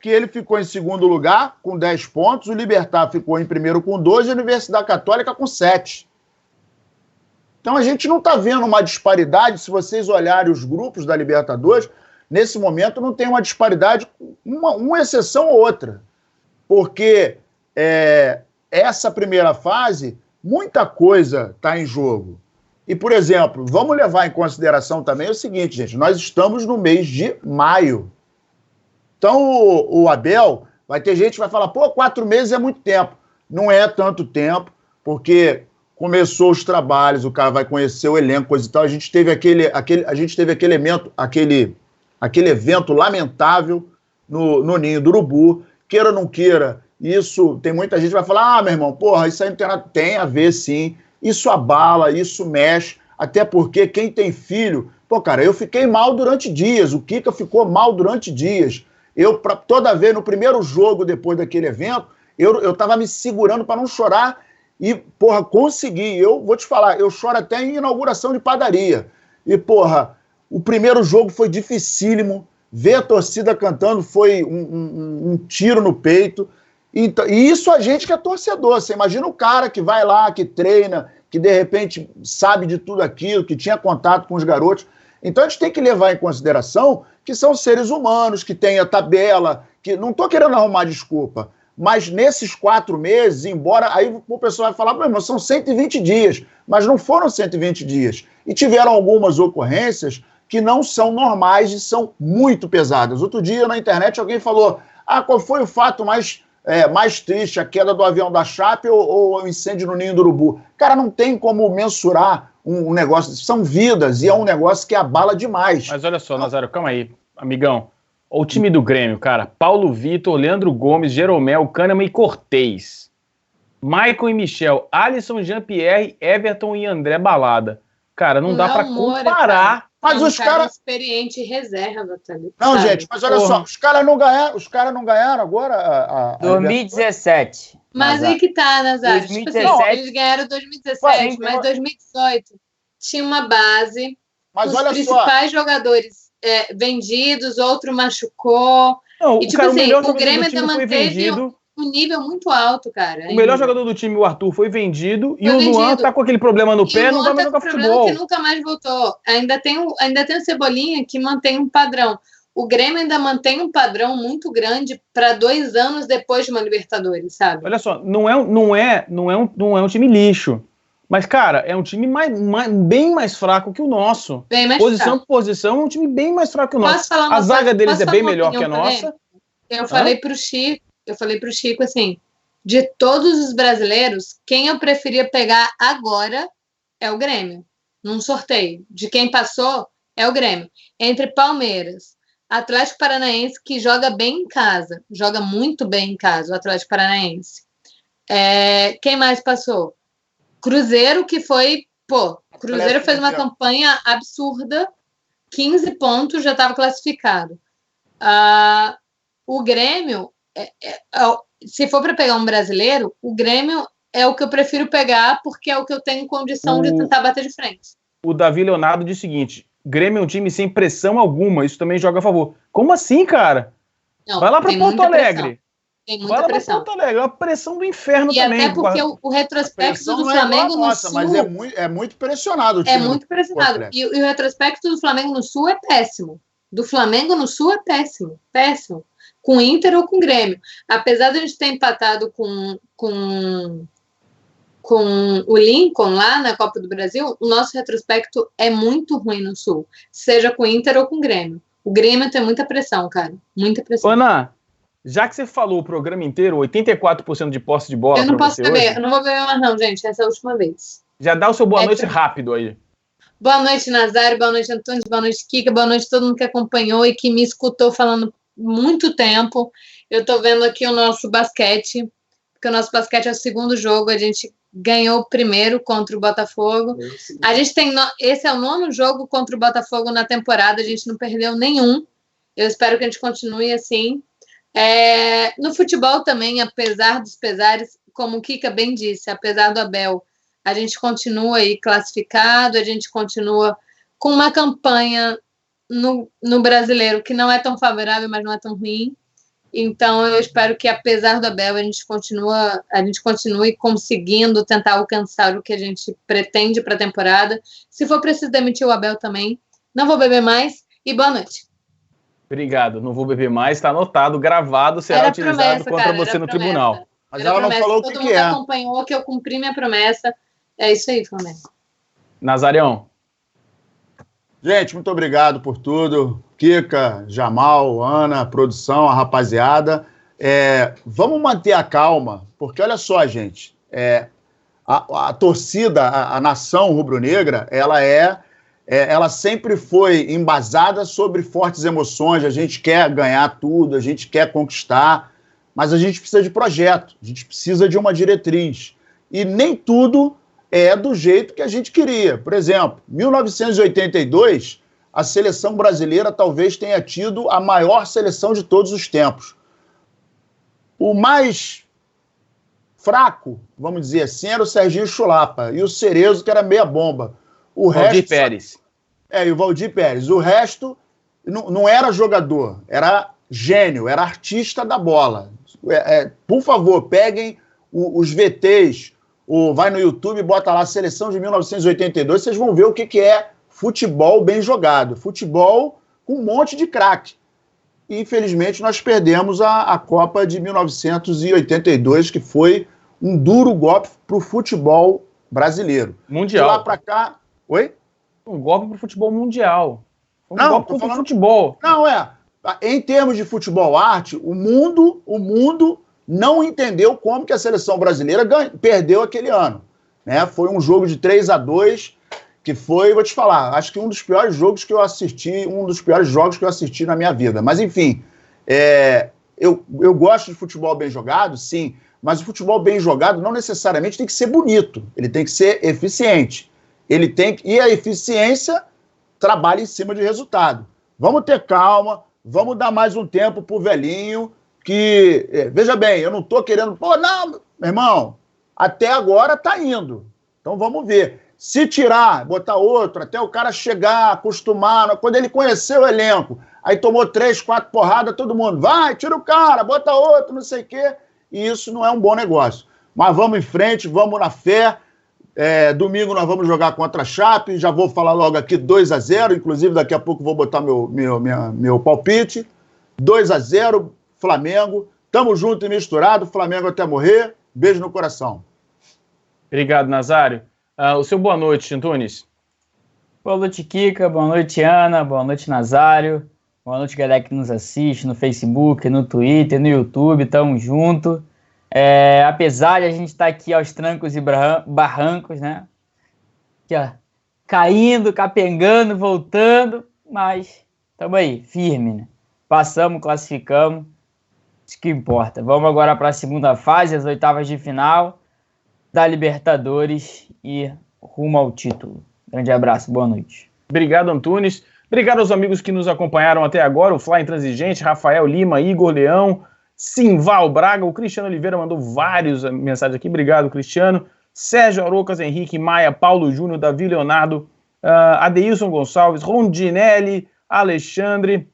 que ele ficou em segundo lugar, com 10 pontos. O Libertad ficou em primeiro com 12 e a Universidade Católica com 7. Então, a gente não está vendo uma disparidade. Se vocês olharem os grupos da Libertadores... Nesse momento não tem uma disparidade, uma exceção ou outra. Porque essa primeira fase, muita coisa está em jogo. E, por exemplo, vamos levar em consideração também o seguinte, gente, nós estamos no mês de maio. Então, o Abel, vai ter gente que vai falar, 4 meses é muito tempo. Não é tanto tempo, porque começou os trabalhos, o cara vai conhecer o elenco, coisa e tal. A gente teve aquele evento lamentável no Ninho do Urubu, queira ou não queira, isso, tem muita gente que vai falar, meu irmão, isso aí não tem nada, tem a ver sim, isso abala, isso mexe, até porque quem tem filho, cara, eu fiquei mal durante dias, o Kika ficou mal durante dias, toda vez, no primeiro jogo depois daquele evento, eu tava me segurando para não chorar, e, consegui, eu vou te falar, eu choro até em inauguração de padaria, e, o primeiro jogo foi dificílimo, ver a torcida cantando foi um tiro no peito. Então, e isso a gente que é torcedor. Você imagina o cara que vai lá, que treina, que de repente sabe de tudo aquilo, que tinha contato com os garotos. Então a gente tem que levar em consideração que são seres humanos, que tem a tabela, que não estou querendo arrumar desculpa, mas nesses 4 meses, embora aí o pessoal vai falar, mas são 120 dias, mas não foram 120 dias. E tiveram algumas ocorrências que não são normais e são muito pesadas. Outro dia na internet alguém falou, qual foi o fato mais triste, a queda do avião da Chape ou o incêndio no Ninho do Urubu? Cara, não tem como mensurar um negócio, são vidas, e é um negócio que abala demais. Mas olha só, Nazário, calma aí, amigão. O time do Grêmio, cara, Paulo Vitor, Leandro Gomes, Jeromel, Kahneman e Cortez. Maicon e Michel, Alisson, Jean-Pierre, Everton e André Balada. Cara, não dá pra comparar. Mas os caras... experiente reserva, tá ligado? Não, gente, mas olha só, os caras não ganharam agora 2017. Mas aí que tá, Nazário. 2017. Tipo assim, eles ganharam 2017, mas 2018 tinha uma base. Mas os olha principais jogadores vendidos, outro machucou. Não, e tipo assim, o Grêmio ainda manteve um nível muito alto, cara. O melhor jogador do time, o Arthur, foi vendido e o Luan tá com aquele problema no pé, não vai mais jogar futebol. Que nunca mais voltou. Ainda tem o Cebolinha que mantém um padrão. O Grêmio ainda mantém um padrão muito grande para 2 anos depois de uma Libertadores, sabe? Olha só, não é um time lixo. Mas, cara, é um time bem mais fraco que o nosso. Bem mais posição fraco. por posição, é um time bem mais fraco que o nosso. A zaga deles é bem melhor que a nossa. Eu falei pro Chico assim, de todos os brasileiros, quem eu preferia pegar agora é o Grêmio. Num sorteio. De quem passou, é o Grêmio. Entre Palmeiras, Atlético Paranaense, que joga bem em casa. Joga muito bem em casa, o Atlético Paranaense. Quem mais passou? Cruzeiro, que foi... Cruzeiro fez uma campanha absurda. 15 pontos, já estava classificado. O Grêmio... se for para pegar um brasileiro, o Grêmio é o que eu prefiro pegar, porque é o que eu tenho condição de tentar bater de frente. O Davi Leonardo diz o seguinte... Grêmio é um time sem pressão alguma, isso também joga a favor. Como assim, cara? Não, vai lá para Porto Alegre. Tem muita pressão. Porto Alegre, é uma pressão do inferno e também. E até porque o retrospecto do Flamengo no Sul... Mas é muito pressionado o time. É muito pressionado. E o retrospecto do Flamengo no Sul é péssimo. Do Flamengo no Sul é péssimo. Péssimo. Com Inter ou com Grêmio. Apesar de a gente ter empatado com o Lincoln lá na Copa do Brasil, o nosso retrospecto é muito ruim no Sul, seja com Inter ou com Grêmio. O Grêmio tem muita pressão, cara. Muita pressão. Ana, já que você falou o programa inteiro, 84% de posse de bola. Eu não posso beber, hoje, eu não vou beber mais não, gente. Essa é a última vez. Já dá o seu boa noite rápido aí. Boa noite, Nazário. Boa noite, Antunes. Boa noite, Kika. Boa noite a todo mundo que acompanhou e que me escutou falando muito tempo. Eu tô vendo aqui o nosso basquete, porque o nosso basquete é o segundo jogo. A gente ganhou o primeiro contra o Botafogo. A gente tem esse é o 9º jogo contra o Botafogo na temporada. A gente não perdeu nenhum. Eu espero que a gente continue assim. No futebol também, apesar dos pesares, como o Kika bem disse, apesar do Abel, a gente continua aí classificado, a gente continua com uma campanha no brasileiro que não é tão favorável, mas não é tão ruim. Então, eu espero que, apesar do Abel, a gente continue conseguindo tentar alcançar o que a gente pretende para a temporada. Se for preciso demitir o Abel também, não vou beber mais e boa noite. Obrigado, não vou beber mais, está anotado, gravado, será utilizado contra você no tribunal. Mas ela não falou o que é. Todo mundo acompanhou que eu cumpri minha promessa. É isso aí, Flamengo. Nazarião. Gente, muito obrigado por tudo. Kika, Jamal, Ana, produção, a rapaziada. Vamos manter a calma, porque olha só, gente, a torcida, a nação rubro-negra, ela sempre foi embasada sobre fortes emoções. A gente quer ganhar tudo, a gente quer conquistar, mas a gente precisa de projeto, a gente precisa de uma diretriz. E nem tudo é do jeito que a gente queria. Por exemplo, 1982, a seleção brasileira talvez tenha tido a maior seleção de todos os tempos. O mais fraco, vamos dizer assim, era o Serginho Chulapa e o Cerezo, que era meia bomba. O Valdir Pérez. E o Valdir Pérez. O resto não era jogador, era gênio, era artista da bola. Por favor, peguem os VTs, ou vai no YouTube e bota lá Seleção de 1982, vocês vão ver o que é futebol bem jogado. Futebol com um monte de craque. E, infelizmente, nós perdemos a Copa de 1982, que foi um duro golpe para o futebol brasileiro. Mundial. De lá para cá... Oi? Um golpe para o futebol mundial. Não, golpe para o futebol. Não, em termos de futebol arte, o mundo não entendeu como que a seleção brasileira perdeu aquele ano. Né? Foi um jogo de 3-2, que foi, vou te falar, acho que um dos piores jogos que eu assisti, na minha vida. Mas, enfim, eu gosto de futebol bem jogado, sim, mas o futebol bem jogado não necessariamente tem que ser bonito, ele tem que ser eficiente. E a eficiência trabalha em cima de resultado. Vamos ter calma, vamos dar mais um tempo pro velhinho, que, veja bem, eu não estou querendo... não, meu irmão, até agora tá indo. Então vamos ver. Se tirar, botar outro, até o cara chegar, acostumar, quando ele conheceu o elenco, aí tomou 3, 4 porradas, todo mundo, vai, tira o cara, bota outro, não sei o quê, e isso não é um bom negócio. Mas vamos em frente, vamos na fé. Domingo nós vamos jogar contra a Chape, já vou falar logo aqui 2-0, inclusive daqui a pouco vou botar meu palpite. 2-0, Flamengo, tamo junto e misturado, Flamengo até morrer, beijo no coração. Obrigado, Nazário. O seu boa noite, Antunes. Boa noite, Kika, boa noite, Ana, boa noite, Nazário, boa noite, galera que nos assiste no Facebook, no Twitter, no YouTube, tamo junto. Apesar de a gente estar aqui aos trancos e barrancos, né? Aqui, ó, caindo, capengando, voltando, mas estamos aí, firme, né? Passamos, classificamos, isso que importa. Vamos agora para a segunda fase, as oitavas de final da Libertadores e rumo ao título. Grande abraço, boa noite. Obrigado, Antunes. Obrigado aos amigos que nos acompanharam até agora, o Fly Intransigente, Rafael Lima, Igor Leão, Simval Braga, o Cristiano Oliveira mandou várias mensagens aqui, obrigado, Cristiano. Sérgio Arocas, Henrique Maia, Paulo Júnior, Davi Leonardo, Adeilson Gonçalves, Rondinelli, Alexandre,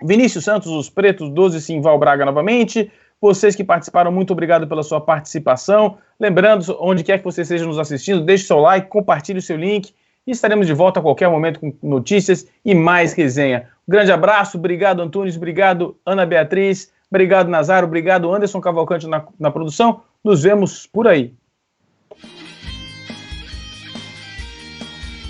Vinícius Santos, os Pretos 12, Simval Braga novamente. Vocês que participaram, muito obrigado pela sua participação. Lembrando, onde quer que você esteja nos assistindo, deixe seu like, compartilhe o seu link e estaremos de volta a qualquer momento com notícias e mais resenha. Um grande abraço, obrigado, Antunes, obrigado, Ana Beatriz, obrigado, Nazário, obrigado, Anderson Cavalcante na produção. Nos vemos por aí.